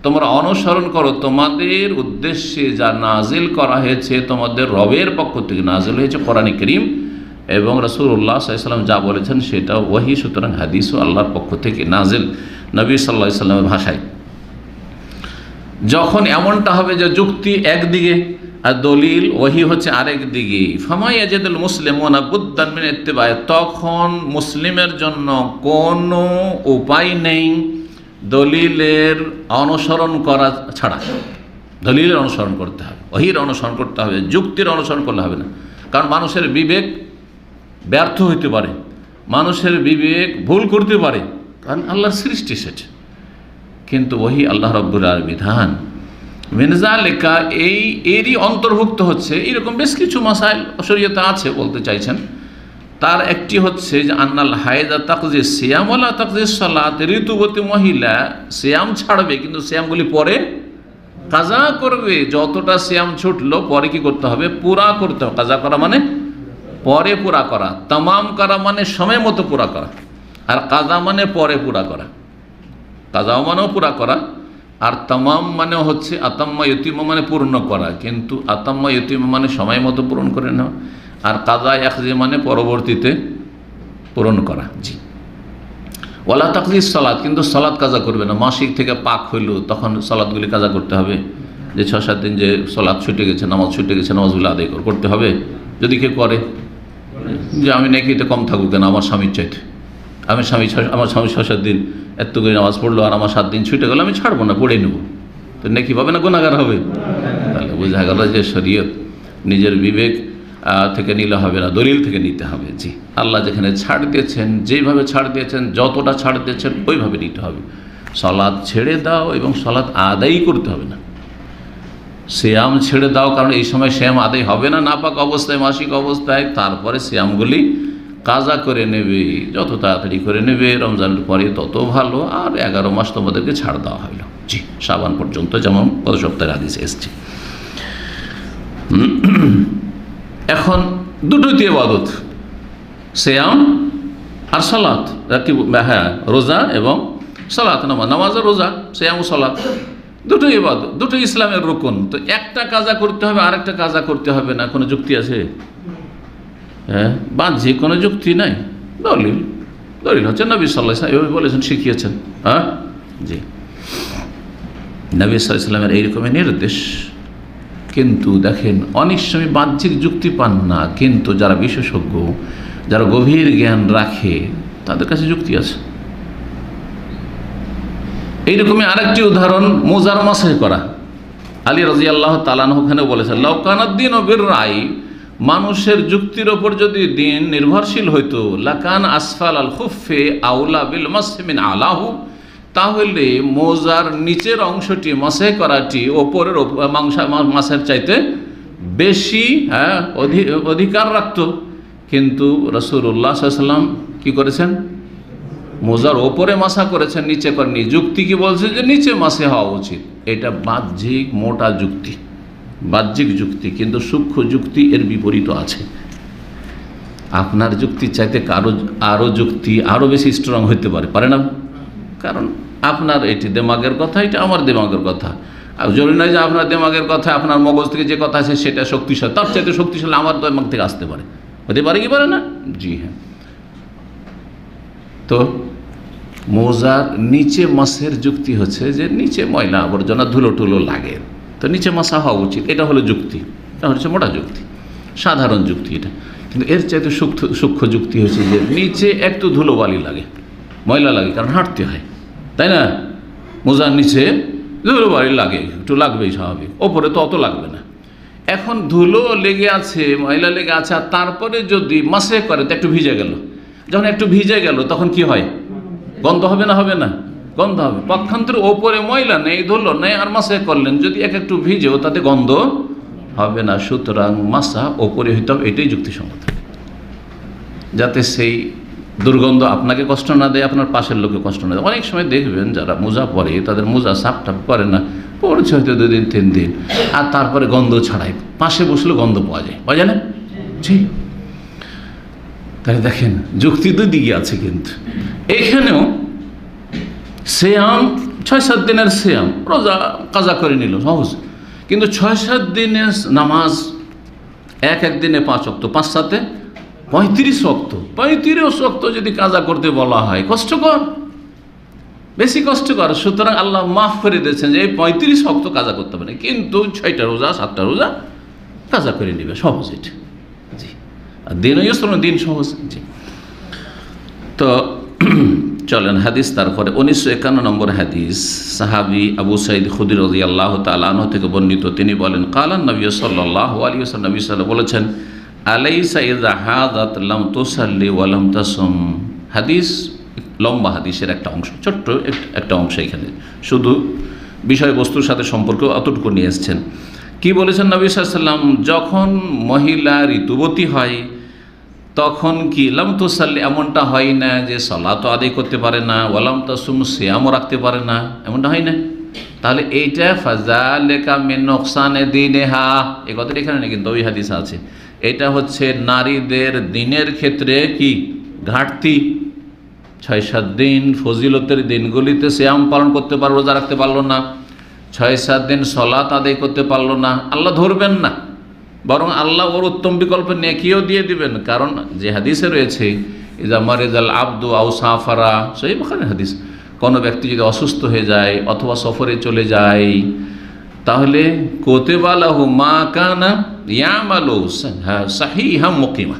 তোমরা অনুসরণ করো তোমাদের উদ্দেশ্যে যা নাজিল করা হয়েছে তোমাদের রবের পক্ষ থেকে। নাজিল হয়েছে কোরআনে কারীম এবং রাসূলুল্লাহ সাল্লাল্লাহু আলাইহি ওয়াসাল্লাম যা বলেছেন সেটা ওহী, সুতরাং হাদিসও আল্লাহর পক্ষ থেকে নাজিল নবী সাল্লাল্লাহু আলাইহি ওয়াসাল্লামের ভাষায়। যখন এমনটা হবে যে যুক্তি একদিকে আর দলিল ওহী হচ্ছে আরেক দিকে, ফামা ইয়াজিদুল মুসলিমুনা বুদ্দান মিন ইত্তিবা'i, তখন মুসলিমের জন্য কোনো উপায় নেই দলিলের অনুসরণ করা ছাড়া। দলিলের অনুসরণ করতে হবে, ওহীর অনুসরণ করতে হবে, যুক্তির অনুসরণ করলে হবে না। কারণ মানুষের বিবেক ব্যর্থ হইতে পারে, মানুষের বিবেক ভুল করতে পারে, কারণ আল্লাহর সৃষ্টি সেটা। কিন্তু ওহী আল্লাহ রাব্বুল আলামিনের বিধান, মিনজালিকা এরই অন্তর্ভুক্ত হচ্ছে। এরকম বেশ কিছু মাসাইল শরীয়তে আছে বলতে চাইছেন। তার একটি হচ্ছে যে আন্নাল হায়দা তাকজি সিয়াম ওয়ালা তাকজি সালাত, ঋতুবতী মহিলা সিয়াম ছাড়বে কিন্তু সিয়ামগুলি পরে কাজা করবে। যতটা সিয়াম ছুটলো পরে কি করতে হবে? পুরা করতে হবে। কাজা করা মানে পরে পুরা করা, তামাম করা মানে সময় মতো পুরা করা, আর কাজা মানে পরে পুরা করা। কাজাও মানেও পুরা করা, আর তামাম মানে হচ্ছে আতাম্মা ইয়তিমা মানে পূর্ণ করা, কিন্তু আতাম্মা ইয়তিমা মানে সময় মতো পূরণ করে নেওয়া, আর কাজা ইয়াকজি মানে পরবর্তীতে পূরণ করা। জি, ওয়ালা তাকজি সালাত, কিন্তু সালাত কাজা করবে না। মাসিক থেকে পাক হইল তখন সালাতগুলি কাজা করতে হবে। যে 6-7 দিন যে সালাত ছুটে গেছে, নামাজ ছুটে গেছে, নামাজগুলো আদায় করতে হবে। যদি কেউ করে যে আমি নেকিতে কম থাকুক কেন, আমার স্বামীর চাইতে, আমার স্বামী 6-7 দিন এত করে নামাজ পড়লো আর আমার 7 দিন ছুটে গেলো, আমি ছাড়বো না, পড়ে নেব, তো নেকি পাবে না গুনাহগার হবে? তাহলে বোঝা গেল যে শরীয়ত নিজের বিবেক থেকে নিলে হবে না, দলিল থেকে নিতে হবে। জি, আল্লাহ যেখানে ছাড় দিয়েছেন, যেইভাবে ছাড় দিয়েছেন, যতটা ছাড় দিয়েছেন ওইভাবে নিতে হবে। সালাত ছেড়ে দাও এবং সালাত আদায়ই করতে হবে না। সিয়াম ছেড়ে দাও, কারণ এই সময় সিয়াম আদায় হবে না, নাপাক অবস্থায়, মাসিক অবস্থায়। তারপরে সিয়ামগুলি কাজা করে নেবে, যত তাড়াতাড়ি করে নেবে রমজানের পরে তত ভালো। আর 11 মাস তোমাদেরকে ছাড় দেওয়া হইল, জি, শাবান পর্যন্ত, যেমন গত সপ্তাহের হাদিসে এসছে। এখন দুটোই তো ইবাদত, সিয়াম আর সালাত, হ্যাঁ, রোজা এবং সালাত, নামাজ আর রোজা, সিয়াম ও সালাত দুটোই ইবাদত, দুটোই ইসলামের রুকন। তো একটা কাজা করতে হবে, আরেকটা কাজা করতে হবে না, কোনো যুক্তি আছে? হ্যাঁ, বাহ্যিক কোনো যুক্তি নাই। দলিল হচ্ছে নবী সাল্লাল্লাহু আলাইহি ওয়াসাল্লাম এভাবে বলেছেন, শিখিয়েছেন। হ্যাঁ, জি, নবী সাল্লাল্লাহু আলাইহি ওয়াসাল্লামের এইরকমের নির্দেশ। কিন্তু দেখেন, অনেক সময় বাহ্যিক যুক্তি পান না, কিন্তু যারা বিশেষজ্ঞ, যারা গভীর জ্ঞান রাখে, তাদের কাছে যুক্তি আছে। এইরকমই আরেকটি উদাহরণ, মোজার মাসে করা। আলী রাদিয়াল্লাহু তাআলা আনহু ওখানে বলেছেন, লাউ কানাদ দীনু বির-রাই, মানুষের যুক্তির ওপর যদি দিন নির্ভরশীল হইতো, লাকান আসফাল আল খুফে আউলা বিল মাসহি মিন আলাহু, তাহলে মোজার নিচের অংশটি মাসে করাটি ওপরের মাসের চাইতে বেশি অধিকার রাখত। কিন্তু রাসূলুল্লাহ সাল্লাল্লাহু আলাইহি ওয়াসাল্লাম কি করেছেন? মোজার ওপরে মাসা করেছেন, নিচে করেননি। যুক্তি কি বলছে যে নিচে মাসে হওয়া উচিত। এটা বাহ্যিক মোটা যুক্তি, বাহ্যিক যুক্তি, কিন্তু সূক্ষ্ম যুক্তি এর বিপরীত আছে। আপনার যুক্তির চাইতে আরও যুক্তি আরও বেশি স্ট্রং হইতে পারে না? কারণ আপনার এটি দেমাগের কথা, এটা আমার দেমাগের কথা। আর জরুরি নয় যে আপনার দেমাগের কথা, আপনার মগজ থেকে যে কথা আছে সেটা শক্তিশালী, তার চাইতে শক্তিশালী আমার দেমাগ থেকে আসতে পারে, হতে পারে কি পারে না? জি হ্যাঁ। তো মোজার নিচে মাসের যুক্তি হচ্ছে যে নিচে ময়লা আবর্জনা ধুলো টুলো লাগে, তো নিচে মাসা হওয়া উচিত। এটা হলো যুক্তি, এটা হচ্ছে মোটা যুক্তি, সাধারণ যুক্তি এটা। কিন্তু এর চাইতে সূক্ষ্ম যুক্তি হচ্ছে যে নিচে একটু ধুলোবালি লাগে, ময়লা লাগে, কারণ হাঁটতে হয়, তাই না? মোজার নিচে ধুলোবালি লাগে, একটু লাগবেই স্বাভাবিক, ওপরে তো অত লাগবে না। এখন ধুলো লেগে আছে, ময়লা লেগে আছে, আর তারপরে যদি মাসে করে তো একটু ভিজে গেল। যখন একটু ভিজে গেল তখন কি হয়? গন্ধ হবে না? হবে না? গন্ধ হবে। পক্ষান্তর ওপরে ময়লা নেই, ধুলো নেই, আর মাসে করলেন, যদি একটু ভিজেও তাতে গন্ধ হবে না। সুতরাং মাসা ওপরে হইতে হবে, এটাই যুক্তিসঙ্গত, যাতে সেই দুর্গন্ধ আপনাকে কষ্ট না দেয়, আপনার পাশের লোকে কষ্ট না দেয়। অনেক সময় দেখবেন যারা মোজা পরে, তাদের মোজা সাফটাপ করে না, পড়েছে হয়তো 2 দিন 3 দিন, আর তারপরে গন্ধ ছাড়ায়, পাশে বসলে গন্ধ পাওয়া যায় না? ঠিক। তাহলে দেখেন, যুক্তি 2 দিকে আছে। কিন্তু এখানেও সিয়াম 6-7 দিনের সিয়াম, রোজা কাজা করে নিল সহজ, কিন্তু 6-7 দিনের নামাজ, এক দিনে 5 ওয়াক্ত, 5-7 35 ওয়াক্ত, 35 ওয়াক্ত যদি কাজা করতে বলা হয়, কষ্টকর, বেশি কষ্টকর। সুতরাং আল্লাহ মাফ করে দিয়েছেন যে এই 35 ওয়াক্ত কাজা করতে পারে, কিন্তু 6টা রোজা 7টা রোজা কাজা করে নেবে, সহজ এটা। জি, আর দিন সহজ। জি, তো চলেন হাদিস। তারপরে 1951 নম্বর হাদিস, সাহাবী আবু সাঈদ খুদরি রাদিয়াল্লাহু তাআলা আনহু থেকে বর্ণিত, তিনি বলেন, কালান নবী সাল্লাল্লাহু আলাইহি ওয়াসাল্লাম, নবী সাল্লাল্লাহু বলেছেন, আলাইসা ইযা হাদাত লাম তুসাল্লি ওয়া লাম তাসুম। হাদিস লম্বা, হাদিসের একটা অংশ, ছোট্ট একটা অংশ, এখানে শুধু বিষয়বস্তুর সাথে সম্পর্ক অতটুকু নিয়ে এসছেন। কি বলেছেন নবী সাল্লাল্লাহু আলাইহি ওয়াসাল্লাম? যখন মহিলা ঋতুবতী হয় তখন কি লাম তুসাল্লি, এমনটা হয় না যে সালাতও আদায় করতে পারে না, ওয়া লাম তাসুম, সিয়ামও রাখতে পারে না, এমনটা হয় না। তাহলে এইটা ফাযালিকা মিন নুকসানি দীনিহা, এই কথাটা এখানে নেই, কিন্তু ওই হাদিস আছে। এটা হচ্ছে নারীদের দিনের ক্ষেত্রে কি ঘাটতি। 6-7 দিন ফজিলতের দিনগুলিতে সিয়াম পালন করতে পারলো, রোজা রাখতে পারলো না, 6-7 দিন সালাত আদায় করতে পারলো না, আল্লাহ ধরবেন না, বরং আল্লাহ ওর উত্তম বিকল্প নেকিও দিয়ে দিবেন। কারণ যে হাদিসে রয়েছে, ইজা মারিজাল আবদু আও সাফারা, সহিহ বুখারীর হাদিস, কোনো ব্যক্তি যদি অসুস্থ হয়ে যায় অথবা সফরে চলে যায়, তাহলে কুতিবা লাহু মা কানা ইয়ামালু সাহিহাম মুকিমা,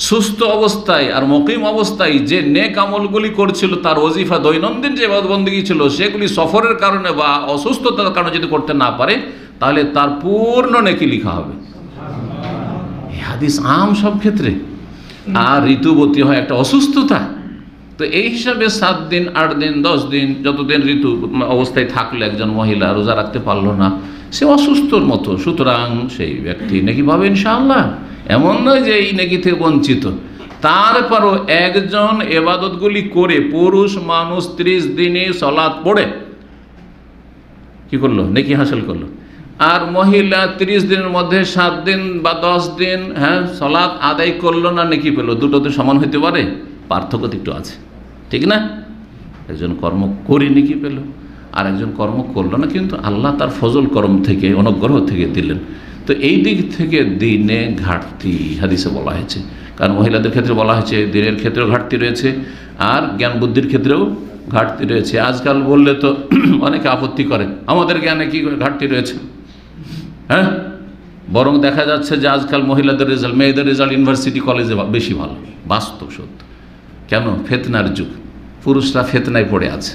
সুস্থ অবস্থায় আর মুকিম অবস্থায় যে নেক আমলগুলি করছিল, তার ওজিফা দৈনন্দিন যে ইবাদতবন্দেগী ছিল, সেগুলি সফরের কারণে বা অসুস্থতার কারণে যদি করতে না পারে, তাহলে তার পূর্ণ নেকি লিখা হবে। হাদিস আম সব ক্ষেত্রে। আর ঋতুবতী হয় একটা অসুস্থতা, তো এই হিসাবে 7 দিন 8 দিন 10 দিন যতদিন ঋতু অবস্থায় থাকলে একজন মহিলা রোজা রাখতে পারলো না, সে অসুস্থর মতো, সুতরাং সেই ব্যক্তি নেকি পাবে ইনশাআল্লাহ। এমন নয় যে এই নেকি থেকে বঞ্চিত। তারপরও একজন এবাদতগুলি করে, পুরুষ মানুষ 30 দিনে সালাত পড়ে কি করলো? নেকি হাসিল করলো। আর মহিলা 30 দিনের মধ্যে 7 দিন বা 10 দিন সালাত আদায় করলো না, নেকি পেলো? দুটো তো সমান হতে পারে? পার্থক্য তো একটু আছে, ঠিক না? একজন কর্ম করে নেকি পেল, আর একজন কর্ম করলো না, কিন্তু আল্লাহ তার ফজল করম থেকে, অনুগ্রহ থেকে দিলেন। তো এই দিক থেকে দিনে ঘাটতি হাদিসে বলা হয়েছে। কারণ মহিলাদের ক্ষেত্রে বলা হয়েছে দিনের ক্ষেত্রেও ঘাটতি রয়েছে, আর জ্ঞান বুদ্ধির ক্ষেত্রেও ঘাটতি রয়েছে। আজকাল বললে তো অনেকে আপত্তি করে, আমাদের জ্ঞানে কি ঘাটতি রয়েছে? বরং দেখা যাচ্ছে যে আজকাল মহিলাদের রেজাল্ট, মেয়েদের রেজাল্ট ইউনিভার্সিটি কলেজে বেশি ভালো। বাস্তব সত্য। কেন? ফিতনার যুগ, পুরুষরা ফিতনায় পড়ে আছে।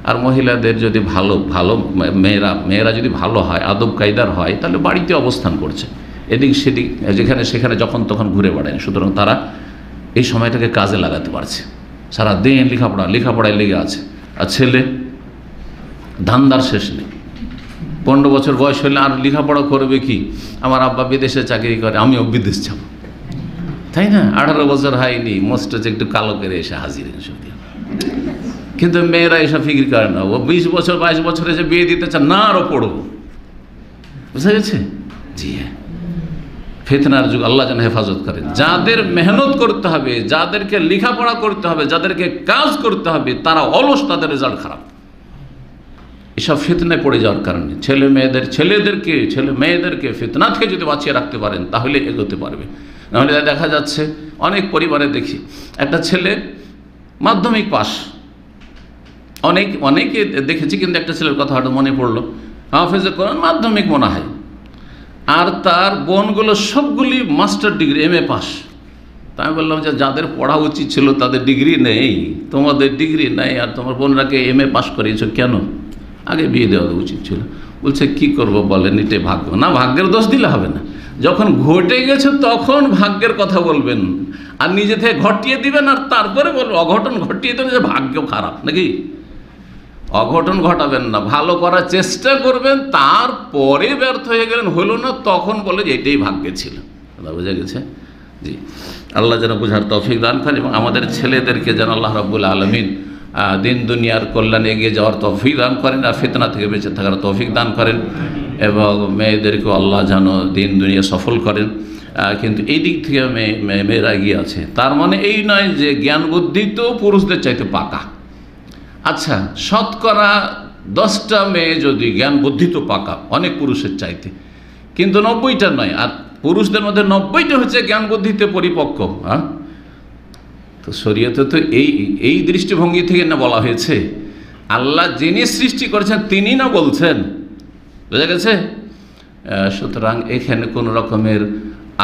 আর মহিলাদের যদি ভালো মেয়েরা যদি ভালো হয়, আদব কায়দার হয়, তাহলে বাড়িতে অবস্থান করছে, এদিক সেদিক যেখানে সেখানে যখন তখন ঘুরে বেড়ায়। সুতরাং তারা এই সময়টাকে কাজে লাগাতে পারছে। সারা দিন লেখাপড়ায় লেগে আছে। আর ছেলে ধান্দার শেষ নেই। 15 বছর বয়স হলে আর লেখাপড়া করবে কি? আমার আব্বা বিদেশে চাকরি করে, আমিও বিদেশ যাব, তাই না? 18 বছর হয়নি, মোস্ট হচ্ছে একটু কালো করে এসে হাজির। কিন্তু মেয়েরা এসব ফিকির করে না। ও 20 বছর 22 বছর এসে বিয়ে দিতে চান না, আরও পড়বো। বুঝা গেছে? জি হ্যাঁ, ফিতনার যুগ। আল্লাহ যেন হেফাজত করেন। যাদের মেহনত করতে হবে, যাদেরকে লেখাপড়া করতে হবে, যাদেরকে কাজ করতে হবে, তারা অলস, তাদের রেজাল্ট খারাপ। এসব ফিতনায় পড়ে যাওয়ার কারণে ছেলে মেয়েদেরকে ফিতনা থেকে যদি বাঁচিয়ে রাখতে পারেন, তাহলে এগোতে পারবে। নাহলে দেখা যাচ্ছে অনেক পরিবারে দেখি একটা ছেলে মাধ্যমিক পাস, অনেকে দেখেছি, কিন্তু একটা ছেলের কথা হয়তো মনে পড়লো, হাফেজে কোরআন, মাধ্যমিক মনে হয়, আর তার বোনগুলো সবগুলি মাস্টার ডিগ্রি, MA পাস। তা আমি বললাম যে যাদের পড়া উচিত ছিল তাদের ডিগ্রি নেই, তোমাদের ডিগ্রি নেই, আর তোমার বোনরাকে MA পাস করিয়েছো কেন? আগে বিয়ে দেওয়া উচিত ছিল। বলছে কি করব বলেন, এটাই ভাগ্য। না, ভাগ্যের দোষ দিলে হবে না। যখন ঘটে গেছে তখন ভাগ্যের কথা বলবেন, আর নিজে থেকে ঘটিয়ে দিবেন, আর তারপরে বলবেন অঘটন ঘটিয়ে দেবেন যে ভাগ্য খারাপ, নাকি? অঘটন ঘটাবেন না, ভালো করার চেষ্টা করবেন, তারপরে ব্যর্থ হয়ে গেলেন, হলো না, তখন বলে যে এটাই ভাগ্যে ছিল। কথা বোঝা গেছে? জি, আল্লাহ যেন বোঝার তৌফিক দান করেন, এবং আমাদের ছেলেদেরকে যেন আল্লাহ রাব্বুল আলামিন দিন দুনিয়ার কল্যাণে এগিয়ে যাওয়ার তৌফিক দান করেন, আর ফিতনা থেকে বেঁচে থাকার তৌফিক দান করেন, এবং মেয়েদেরকেও আল্লাহ যেন দিন দুনিয়া সফল করেন। কিন্তু এই দিক থেকে মেয়েরা এগিয়ে আছে। তার মানে এই নয় যে জ্ঞান বুদ্ধি তো পুরুষদের চাইতে পাকা। আচ্ছা, শতকরা 10টা মেয়ে যদি জ্ঞান বুদ্ধি তো পাকা অনেক পুরুষের চাইতে, কিন্তু 90টা নয়। আর পুরুষদের মধ্যে 90টা হচ্ছে জ্ঞান বুদ্ধিতে পরিপক্ক। তো শরীয়তে তো এই দৃষ্টিভঙ্গি থেকে না বলা হয়েছে, আল্লাহ যিনি সৃষ্টি করেছেন তিনি না বলছেন। বোঝা গেছে? সুতরাং এখানে কোনো রকমের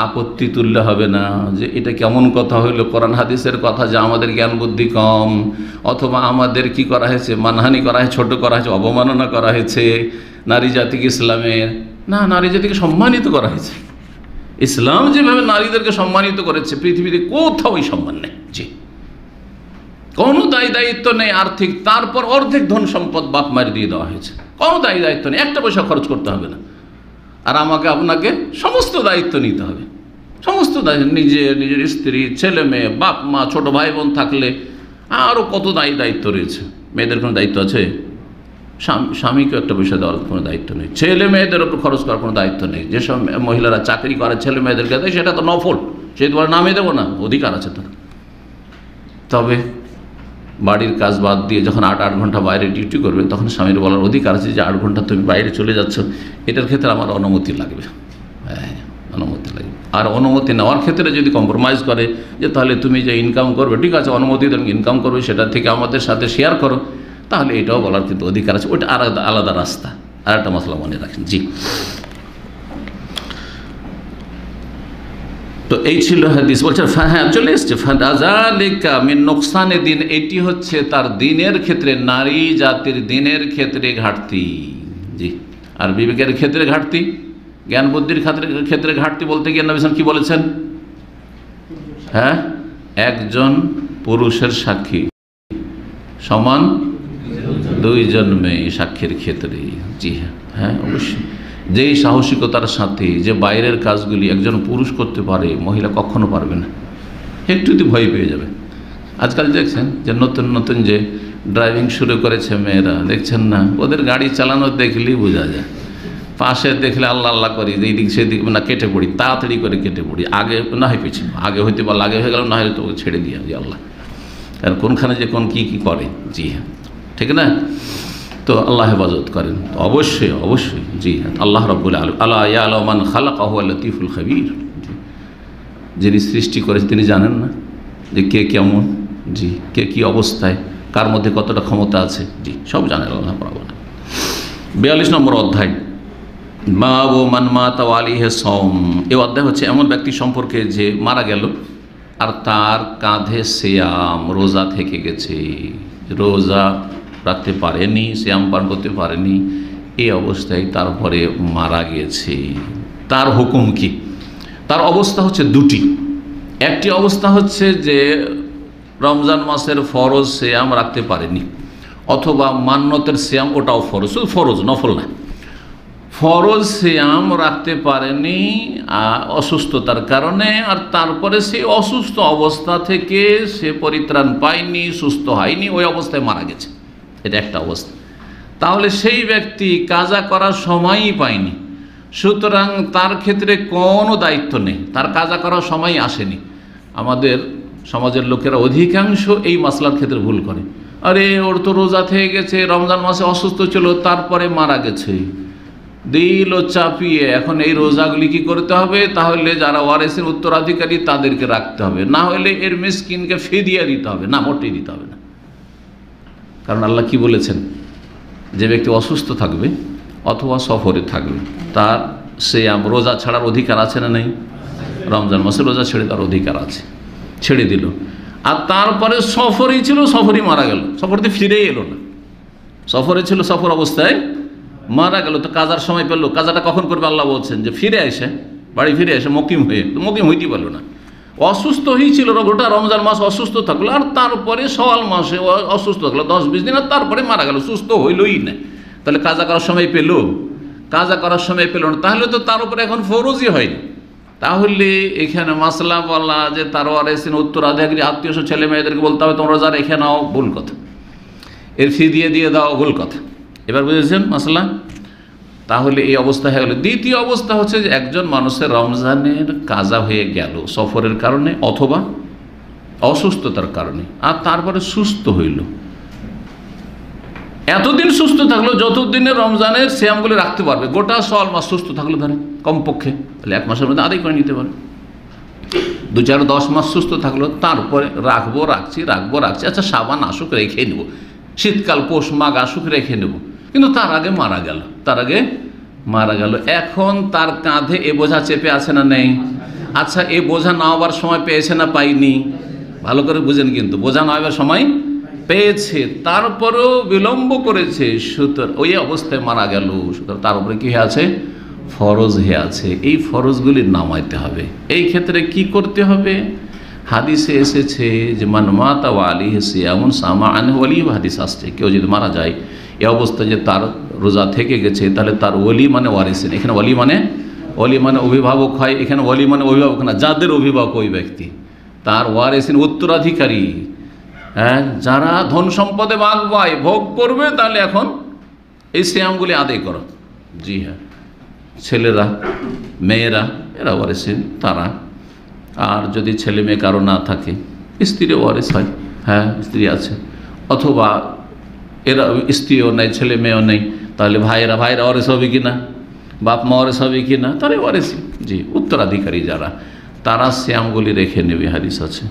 আপত্তি তুললে হবে না যে এটা কেমন কথা হইলো, কোরআন হাদিসের কথা যে আমাদের জ্ঞান বুদ্ধি কম, অথবা আমাদের কি করা হয়েছে, মানহানি করা হয়েছে, ছোট করা হয়েছে, অবমাননা করা হয়েছে নারী জাতিকে, ইসলামের না, নারী জাতিকে সম্মানিত করা হয়েছে। ইসলাম যেভাবে নারীদেরকে সম্মানিত করেছে, পৃথিবীতে কোথাও এই সম্মান নেই। জি, কোনো দায়িত্ব নেই আর্থিক, তারপর অর্ধেক ধন সম্পদ বাপ মায়ের দিয়ে দেওয়া হয়েছে, কোনো দায়িত্ব নেই, একটা পয়সা খরচ করতে হবে না। আর আমাকে আপনাকে সমস্ত দায়িত্ব নিতে হবে, সমস্ত দায়িত্ব, নিজের স্ত্রী, ছেলে মেয়ে, বাপ মা, ছোট ভাই বোন থাকলে আরও কত দায়িত্ব রয়েছে। মেয়েদের কোনো দায়িত্ব আছে? স্বামীকে একটা পয়সা দেওয়ার কোনো দায়িত্ব নেই, ছেলে মেয়েদের ওপর খরচ করার কোনো দায়িত্ব নেই। যেসব মহিলারা চাকরি করে ছেলে মেয়েদেরকে দেয় সেটা তো নফল, সেই তোমার নামে দেবো না, অধিকার আছে তার। তবে বাড়ির কাজ বাদ দিয়ে যখন 8 ঘন্টা বাইরে ডিউটি করবে, তখন স্বামীর বলার অধিকার আছে যে 8 ঘন্টা তুমি বাইরে চলে যাচ্ছ, এটার ক্ষেত্রে আমার অনুমতি লাগবে। হ্যাঁ, অনুমতি লাগবে। আর অনুমতি নেওয়ার ক্ষেত্রে যদি কম্প্রোমাইজ করে যে তাহলে তুমি যে ইনকাম করবে, ঠিক আছে, অনুমতি দেন, ইনকাম করবে, সেটা থেকে আমাদের সাথে শেয়ার করো, তাহলে এটাও বলার কিন্তু অধিকার আছে। ওটা আলাদা রাস্তা। আর একটা মশলা মনে রাখেন। জি, তো এই ছিল হাদিস। বলছে হ্যাঁ, চলে এসছে, ফাযালিকা মিন নোকসানে দিন, এটি হচ্ছে তার দিনের ক্ষেত্রে, নারী জাতির দিনের ক্ষেত্রে ঘাটতি। জি, আর বিবেকের ক্ষেত্রে ঘাটতি, জ্ঞান বুদ্ধির ক্ষেত্রে ঘাটতি বলতে গিয়ে নবী সাল্লাল্লাহু আলাইহি ওয়াসাল্লাম কি বলেছেন? হ্যাঁ, একজন পুরুষের সাক্ষী সমান দুইজন মেয়ে সাক্ষীর ক্ষেত্রে। জি হ্যাঁ, হ্যাঁ অবশ্যই। যেই সাহসিকতার সাথে যে বাইরের কাজগুলি একজন পুরুষ করতে পারে, মহিলা কখনো পারবে না, একটু ভয় পেয়ে যাবে। আজকাল দেখছেন যে নতুন নতুন যে ড্রাইভিং শুরু করেছে মেয়েরা, দেখছেন না, ওদের গাড়ি চালানো দেখলেই বোঝা যায়। পাশে দেখলে আল্লাহ আল্লাহ করি, এই দিক সেদিক না কেটে পড়ি, তাড়াতাড়ি করে কেটে পড়ি, আগে না হয় পিছিয়ে, আগে হইতে পারলে আগে হয়ে গেল, না হলে তো ছেড়ে দিয়া যে আল্লাহ, কারণ কোনখানে যে কোন কী কী করে। জি হ্যাঁ, ঠিক না? তো আল্লাহ হেফাজত করেন। তো অবশ্যই অবশ্যই, জি হ্যাঁ, আল্লাহ রাব্বুল আলামিন আলা ইয়ালামু মান খালাকা হুয়া লতীফুল খাবীর, যিনি সৃষ্টি করেছেন তিনি জানেন না যে কে কেমন, জি, কে কী অবস্থায়, কার মধ্যে কতটা ক্ষমতা আছে, জি সব জানেন আল্লাহ রাব্বুল আলামিন। 42 নম্বর অধ্যায়, বাবু মান মাতা ওয়া আলাইহি সাওম। এই অধ্যায় হচ্ছে এমন ব্যক্তি সম্পর্কে যে মারা গেল আর তার কাঁধে সিয়াম, রোজা থেকে গেছে, রোজা রাখতে পারেনি, সিয়াম পালন করতে পারেনি, এই অবস্থায় তারপরে মারা গেছে। তার হুকুম কি? তার অবস্থা হচ্ছে দুটি। একটি অবস্থা হচ্ছে যে রমজান মাসের ফরজ সিয়াম রাখতে পারেনি, অথবা মান্যতের সিয়াম, ওটাও ফরজ, শুধু ফরজ, নফল না, ফরজ সিয়াম রাখতে পারেনি অসুস্থতার কারণে, আর তারপরে সে অসুস্থ অবস্থা থেকে সে পরিত্রাণ পায়নি, সুস্থ হয়নি, ওই অবস্থায় মারা গেছে। এটা একটা অবস্থা। তাহলে সেই ব্যক্তি কাজা করার সময়ই পায়নি, সুতরাং তার ক্ষেত্রে কোনো দায়িত্ব নেই, তার কাজা করার সময় আসেনি। আমাদের সমাজের লোকেরা অধিকাংশ এই মাসলার ক্ষেত্রে ভুল করে। আরে ওর তো রোজা থেকে গেছে, রমজান মাসে অসুস্থ ছিল, তারপরে মারা গেছে, দিল চাপিয়ে এখন এই রোজাগুলি কি করতে হবে? তাহলে যারা ওয়ারিসের উত্তরাধিকারী তাদেরকে রাখতে হবে, না হলে এর মিসকিনকে ফিদিয়া দিতে হবে। না, মোটেই দিতে হবে না। কারণ আল্লাহ কি বলেছেন? যে ব্যক্তি অসুস্থ থাকবে অথবা সফরে থাকবে, তার সিয়াম, রোজা ছাড়ার অধিকার আছে না নেই? রমজান মাসে রোজা ছেড়ে তার অধিকার আছে, ছেড়ে দিল। আর তারপরে সফরই ছিল, সফরই মারা গেল, সফরতে ফিরেই এলো না, সফরে ছিল, সফর অবস্থায় মারা গেল। তো কাজার সময় পেল, কাজাটা কখন করবে? আল্লাহ বলছেন যে ফিরে আসে, বাড়ি ফিরে আসে মকিম হয়ে, তো মকিম হইতে পারলো না, অসুস্থ হয়েছিল, গোটা রমজান মাস অসুস্থ থাকলো, আর তারপরে সওয়াল মাসে অসুস্থ থাকলো 10-20 দিন, আর তারপরে মারা গেল, সুস্থ হইলই না। তাহলে কাজা করার সময় পেল? কাজা করার সময় পেল না, তাহলে তো তার উপরে এখন ফরজই হয়নি। তাহলে এখানে মাসলা বলা যে তার ওয়ারিসিন উত্তরাধিকারী আত্মীয় ছেলে মেয়েদেরকে বলতে হবে তোমরা যারা রেখে নাও, ভুল কথা। এর ফি দিয়ে দাও, ভুল কথা। এবার বুঝেছেন মাসলা? তাহলে এই অবস্থা হয়ে গেল। দ্বিতীয় অবস্থা হচ্ছে যে একজন মানুষের রমজানের কাজা হয়ে গেল সফরের কারণে অথবা অসুস্থতার কারণে, আর তারপরে সুস্থ হইল, এতদিন সুস্থ থাকলো যতদিনে রমজানের সিয়ামগুলি রাখতে পারবে, গোটা সওয়াল মাস সুস্থ থাকলো, ধরেন কমপক্ষে, তাহলে 1 মাসের মধ্যে আদায় করে নিতে পারে। 2-4-10 মাস সুস্থ থাকলো, তারপরে রাখবো, রাখছি, আচ্ছা সাবান আসুক রেখে নেব, শীতকাল পৌষ মাঘ আসুক রেখে নেব, কিন্তু তার আগে মারা গেল। এখন তার কাঁধে এ বোঝা চেপে আছে না নেই? আচ্ছা, এ বোঝা নামাবার সময় পেয়েছে না পাইনি? ভালো করে বুঝেন, কিন্তু বোঝা নামাবার সময় পেয়েছে, তারপরেও বিলম্ব করেছে, সুতরাং ওই অবস্থায় মারা গেল, সুতরাং তার উপরে কি হয়ে আছে? ফরজ হয়ে আছে। এই ফরজগুলি নামাইতে হবে। এই ক্ষেত্রে কি করতে হবে? হাদিসে এসেছে যে মান মাতা ওয়া আলাইহি সিয়ামুন সামা আনহু ওয়ালি, হাদিস আসছে কেউ যদি মারা যায় এই অবস্থায় যে তার রোজা থেকে গেছে, তাহলে তার ওলি মানে ওয়ারিসিন, এখানে ওলি মানে অভিভাবক হয়, এখানে ওলি মানে অভিভাবক না, যাদের অভিভাবক ওই ব্যক্তি, তার ওয়ারিসিন উত্তরাধিকারী, হ্যাঁ, যারা ধন সম্পদে ভাগ পায়, ভোগ করবে, তাহলে এখন এই সিয়ামগুলি আদায় করো। জি হ্যাঁ, ছেলেরা, মেয়েরা, এরা ওয়ারিসিন তারা। আর যদি ছেলে মেয়ে কারো না থাকে, স্ত্রী ওয়ারিস হয়, হ্যাঁ স্ত্রী আছে, অথবা এরা স্ত্রীও নেই, ছেলে মেয়েও নেই, তাহলে ভাইরা ওয়ারিস হবে কি না? বাপ মা ওয়ারিস হবে কি না? তাহলে ওয়ারিস, জি, উত্তরাধিকারী যারা, তারা সিয়ামগুলি রেখে নেবে, হাদিস আছে।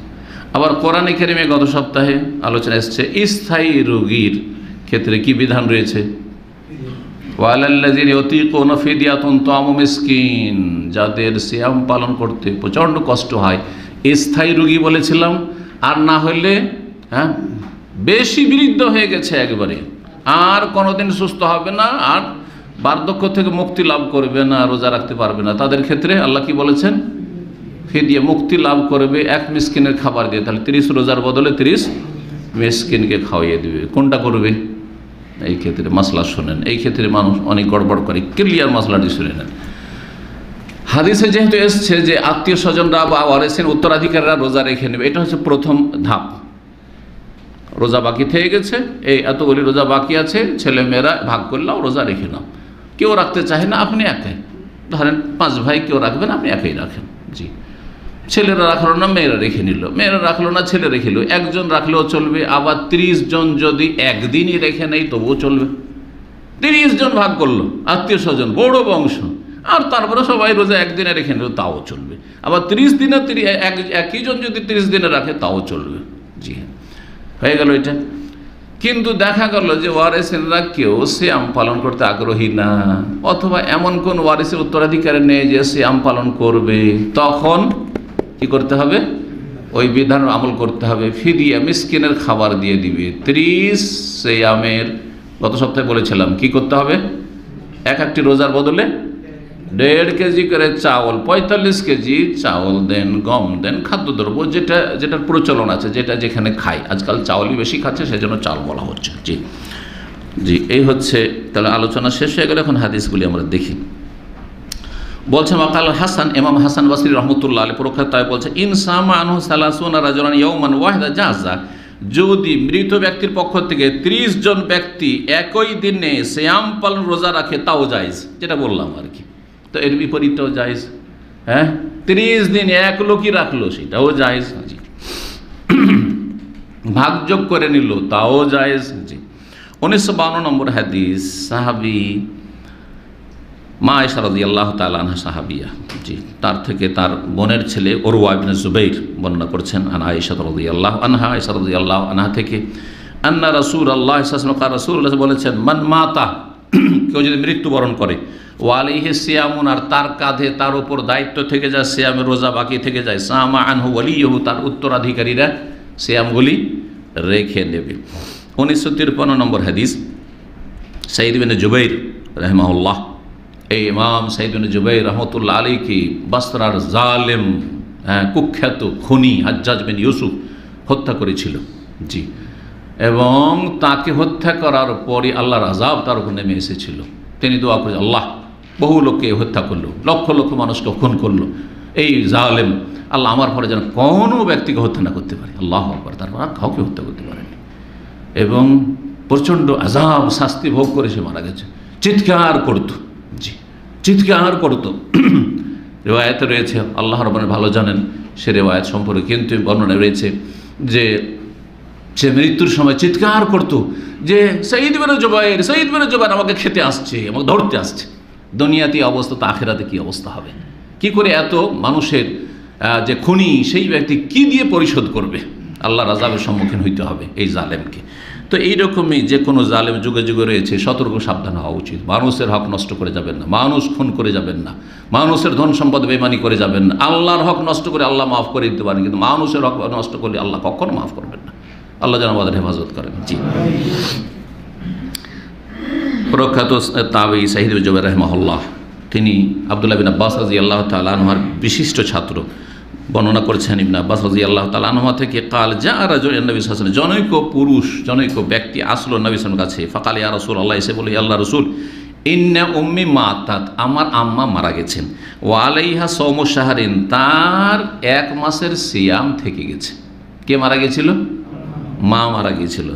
আবার কোরআনে কারিমে গত সপ্তাহে আলোচনা এসছে স্থায়ী রোগীর ক্ষেত্রে কি বিধান রয়েছে? ওয়ালাল্লাযিনা ইউতিকুনা ফিদিয়াতুন তা'আমু মিসকিন, যাদের সিয়াম পালন করতে প্রচণ্ড কষ্ট হয়, স্থায়ী রোগী বলেছিলাম, আর না হলে হ্যাঁ বেশি বৃদ্ধ হয়ে গেছে একবারে, আর কোনোদিন সুস্থ হবে না, আর বার্ধক্য থেকে মুক্তি লাভ করবে না, রোজা রাখতে পারবে না, তাদের ক্ষেত্রে আল্লাহ কি বলেছেন? ফিদিয়া মুক্তি লাভ করবে এক মিসকিনের খাবার দিয়ে, তাহলে 30 রোজার বদলে 30 মিসকিনকে খাওয়াইয়ে দেবে। কোনটা করবে? এই ক্ষেত্রে মাসলা শোনেন, এই ক্ষেত্রে মানুষ অনেক গড়বড় করে, ক্লিয়ার মাসলাটি শুনে নেন। হাদিসে যেহেতু এসছে যে আত্মীয় স্বজনরা বা ওয়ারিসের উত্তরাধিকারীরা রোজা রেখে নেবে, এটা হচ্ছে প্রথম ধাপ। রোজা বাকি থেকে গেছে, এই এতগুলি রোজা বাকি আছে, ছেলে মেয়েরা ভাগ করলেও রোজা রেখে নাও। কেউ রাখতে চাহে না, আপনি একাই ধরেন 5 ভাই, কেউ রাখবেন, আপনি একাই রাখেন। জি, ছেলেরা রাখলো না, মেয়েরা রেখে নিল, মেয়েরা রাখলো না, ছেলে রেখে নিল, একজন রাখলেও চলবে। আবার 30 জন যদি একদিনই রেখে নেই তবুও চলবে। 30 জন ভাগ করলো আত্মীয় স্বজন, বড় বংশ, আর তারপরে সবাই রোজা একদিনে রেখে নিল, তাও চলবে। আবার 30 দিনে একই জন যদি 30 দিনে রাখে তাও চলবে। জি, হয়ে গেল এটা। কিন্তু দেখা গেল যে ওয়ারিসেরা কেউ সিয়াম পালন করতে আগ্রহী না, অথবা এমন কোন ওয়ারিসের উত্তরাধিকারী নেই যে সিয়াম পালন করবে, তখন কি করতে হবে? ওই বিধান আমল করতে হবে। ফিদিয়া মিসকিনের খাবার দিয়ে দিবে। 30 সিয়ামের, গত সপ্তাহে বলেছিলাম কি করতে হবে? একটি রোজার বদলে 1.5 কেজি করে চাউল, 45 কেজি চাউল দেন, গম দেন, খাদ্যদ্রব্য যেটার প্রচলন আছে, যেটা যেখানে খায়। আজকাল চাউলই বেশি খাচ্ছে, সেজন্য চাল বলা হচ্ছে। জি জি, এই হচ্ছে। তাহলে আলোচনা শেষ হয়ে গেল, এখন হাদিসগুলি আমরা দেখি। বলছেন ওয়াকাল হাসান, ইমাম হাসান বসরি রহমতুল্লাহ আলাইহি প্রখ্যাত বলছে, ইনসামা আনহু সালাসুনা রাজুলান ইয়াওমান ওয়াহিদা জাযা, যদি মৃত ব্যক্তির পক্ষ থেকে 30 জন ব্যক্তি একই দিনে সিয়াম পালন রোজা রাখে তাও জায়েজ, যেটা বললাম আর কি। তো এর বিপরীতটাও জায়েজ। হ্যাঁ, 30 দিন এক লোকই রাখলো, সেটাও জায়েজ। জি, ভাগযোগ করে নিল, তাও জায়েজ। জি, 1952 নম্বর হাদিস, সাহাবী মা আয়েশা রাদিয়াল্লাহু তাআলা আনহা সাহাবিয়া, জি, তার থেকে তার বোনের ছেলে উরওয়া ইবনে জুবাইর বর্ণনা করছেন, আন আয়েশা রাদিয়াল্লাহু আনহা, আয়েশা রাদিয়াল্লাহু আনহা থেকে, আন্না রাসূলুল্লাহ সাল্লাল্লাহু আলাইহি রাসূলুল্লাহ বলেছেন, মান মাতা, কেউ যদি মৃত্যুবরণ করে, ওয়া আলাইহি সিয়ামুন, আর তার কাঁধে তার উপর দায়িত্ব থেকে যায়, সিয়ামের রোজা বাকি থেকে যায়, সামা আনহু ওয়ালিয়ুহু, তার উত্তরাধিকারীরা সিয়ামগুলি রেখে নেবে। 1953 নম্বর হাদিস, সাঈদ ইবনে জুবাইর রাহিমাহুল্লাহ, এই ইমাম সাঈদ ইবনে জুবাইর রহমতুল্লাহ আলাইহি বসরার জালেম, কুখ্যাত খুনি হাজ্জাজ বিন ইউসুফ হত্যা করেছিল। জি, এবং তাকে হত্যা করার পরে আল্লাহর আযাব তার উপর নেমে এসেছিল। তিনি দোয়া করে, আল্লাহ, বহু লোককে হত্যা করলো, লক্ষ লক্ষ মানুষকে খুন করলো, এই জালেম, আল্লাহ আমার পরে যেন কোনো ব্যক্তিকে হত্যা না করতে পারে। আল্লাহু আকবার, তারপর আর কাউকে হত্যা করতে পারেনি, এবং প্রচণ্ড আযাব শাস্তি ভোগ করে সে মারা গেছে। চিৎকার করতো, জি, চিৎকার করতো। রেওয়ায়েতে রয়েছে, আল্লাহ রাব্বুল ভালো জানেন সে রেওয়ায়েত সম্পর্কে, কিন্তু বর্ণনা রয়েছে যে সে মৃত্যুর সময় চিৎকার করতো যে সাঈদ ইবনে জুবাইর, সাঈদ ইবনে জুবাইর আমাকে খেতে আসছে, আমাকে ধরতে আসছে। দুনিয়াতে অবস্থা, তো আখিরাতে কি অবস্থা হবে? কি করে এত মানুষের যে খুনি, সেই ব্যক্তি কি দিয়ে পরিশোধ করবে? আল্লাহর আযাবের সম্মুখীন হইতে হবে এই জালেমকে। তো এইরকমই যে কোনো জালেম যুগে যুগে রয়েছে, সতর্ক সাবধান হওয়া উচিত। মানুষের হক নষ্ট করে যাবেন না, মানুষ খুন করে যাবেন না, মানুষের ধন সম্পদ বেইমানি করে যাবেন না। আল্লাহর হক নষ্ট করে আল্লাহ মাফ করে দিতে পারেন, কিন্তু মানুষের হক নষ্ট করলে আল্লাহ কখনো মাফ করবেন না। আল্লাহ যেন আমাদের হেফাজত করেন। জি, প্রখ্যাত তাবেঈ সাঈদ ইবনে জুবাইর রাহিমাহুল্লাহ, তিনি আব্দুল্লাহ বিন আব্বাস রাদিয়াল্লাহু তাআলা আনহুর বিশিষ্ট ছাত্র। বর্ণনা করেছেন ইবনে আব্বাস রাদিয়াল্লাহু তাআলা আনহু থেকে, কাল যা রাজুলুন নবী সাল্লাল্লাহু আলাইহি ওয়াসাল্লাম, জনৈক পুরুষ, জনৈক ব্যক্তি আসলো নবী সাল্লাল্লাহু আলাইহি ওয়াসাল্লামের কাছে। ফাকাল ইয়া রাসূলুল্লাহ, এসে বলে, আল্লাহ রাসূল, ইন্না উম্মি মাতাত, আমার আম্মা মারা গেছেন, ওয়া আলাইহা সাওমু শাহরিন, তার 1 মাসের সিয়াম থেকে গেছে। কে মারা গেছিল? মা মারা গিয়েছিল।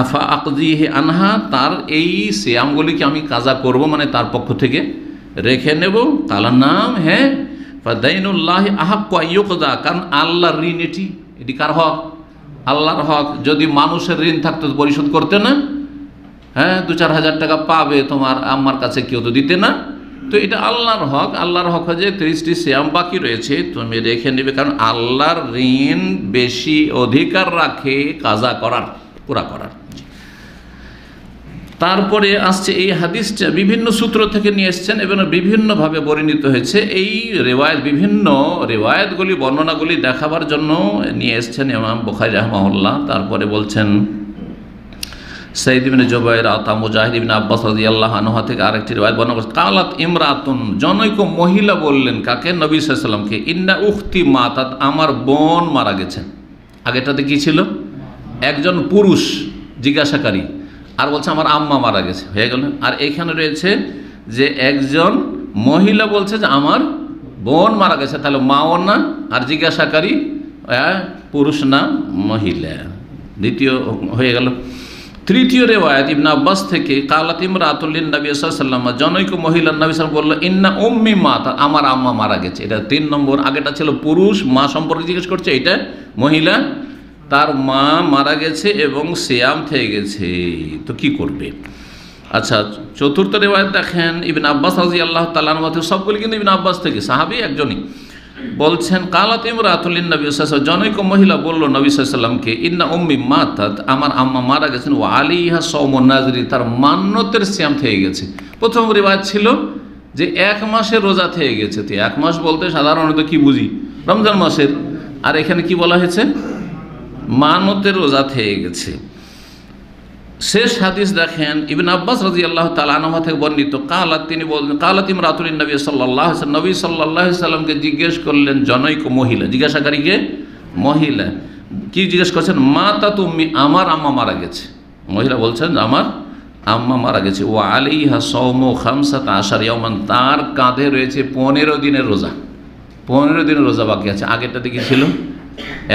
আফা আকদিহি আনহা, তার এই সিয়ামগুলিকে আমি কাজা করব, মানে তার পক্ষ থেকে রেখে নেব? কালার নাম, হ্যাঁ। ফাদাইনুল্লাহি আহাক্কু আইয়ুকদা, কারণ আল্লাহর ঋণ এটি কার হক? আল্লাহর হক। যদি মানুষের ঋণ থাকতো পরিশোধ করতে না? হ্যাঁ, 2-4 হাজার টাকা পাবে তোমার আম্মার কাছে, কেউ তো দিতে না। তো এটা আল্লাহর হক। আল্লাহর হক যে 30টি সিয়াম বাকি রয়েছে, তুমি রেখে নেবে, কারণ আল্লাহর ঋণ বেশি অধিকার রাখে কাজা করার, পুরা করার। তারপরে আসছে এই হাদিসটা বিভিন্ন সূত্র থেকে নিয়ে এসছেন এবং বিভিন্নভাবে বর্ণিত হয়েছে। এই রেওয়ায়েত, বিভিন্ন রেওয়ায়েতগুলি, বর্ণনাগুলি দেখাবার জন্য নিয়ে এসছেন ইমাম বুখারী রাহিমাহুল্লাহ। তারপরে বলছেন সাইদ ইবনে জুবাইর, আতা, মুজাহিদ ইবনে আব্বাস রাদিয়াল্লাহু আনহু থেকে আরেকটি রিওয়ায়াত বর্ণনা করেছেন, কালাত ইমরাতুন, জনৈক মহিলা বললেন কাকে? নবী সাল্লাল্লাহু আলাইহি ওয়াসাল্লামকে, ইন্না উখতি মাতাত, আমার বোন মারা গেছেন। আগেটাতে কি ছিল? একজন পুরুষ জিজ্ঞাসাকারী, আর বলছে আমার আম্মা মারা গেছে, হয়ে গেল। আর এখানে রয়েছে যে একজন মহিলা বলছে যে আমার বোন মারা গেছে, তাহলে মাও না আর জিজ্ঞাসাকারী পুরুষ না মহিলা, দ্বিতীয় হয়ে গেল। তৃতীয় রিওয়ায়াত ইবনে আব্বাস থেকে, কালাত ইমরাতুন লিন নবী সাল্লাল্লাহু আলাইহি ওয়াসাল্লাম, জনৈক মহিলা নবী সাল্লাল্লাহু আলাইহি ওয়াসাল্লাম বলল, ইন্না উম্মি মাতাত, আমার আম্মা মারা গেছে। এটা 3 নম্বর। আগেটা ছিল পুরুষ মা সম্পর্কে জিজ্ঞেস করছে, এটা মহিলা, তার মা মারা গেছে এবং সিয়াম থেকে গেছে, তো কি করবে? আচ্ছা, চতুর্থ রিওয়ায়াত দেখেন ইবনে আব্বাস রাদিয়াল্লাহু তাআলা আনহু, সবগুলি কিন্তু ইবনে আব্বাস থেকে, সাহাবী একজনই বলছেন, কালাত ইমরাতুন লিন নবী সাল্লাল্লাহু আলাইহি ওয়াসাল্লাম, জনৈক মহিলা বলল নবী সাল্লাল্লাহু আলাইহি ওয়াসাল্লামকে, ইন্না উম্মি মাতাত, আমার আম্মা মারা গেছেন, ওয়া আলাইহা সাওমুন নাযরি, তার মান্যতের সিয়াম থেকে গেছে। প্রথম রিওয়ায়াত ছিল যে 1 মাসের রোজা থেকে গেছে। তো 1 মাস বলতে সাধারণত কি বুঝি? রমজান মাসের। আর এখানে কি বলা হয়েছে? মান্যতের রোজা থেকে গেছে। শেষ হাদিস দেখেন ইবনে আব্বাস রাদিয়াল্লাহু তাআলা আনহু থেকে বর্ণিত, কালাত, তিনি বলেন, কালাত ইমরাতুন লিন নবী সাল্লাল্লাহু আলাইহি ওয়াসাল্লাম, নবী সাল্লাল্লাহু আলাইহি ওয়াসাল্লামকে জিজ্ঞেস করলেন জনৈক মহিলা, জিজ্ঞাসাকারীকে মহিলা কি জিজ্ঞেস করছেন? মাতা তুমি, আমার আম্মা মারা গেছে। মহিলা বলছেন আমার আম্মা মারা গেছে। ওয়া আলাইহা সাওমু 15 ইয়াওমান, তার কাঁধে রয়েছে 15 দিনের রোজা। 15 দিনের রোজা বাকি আছে। আগেরটাতে কি ছিল?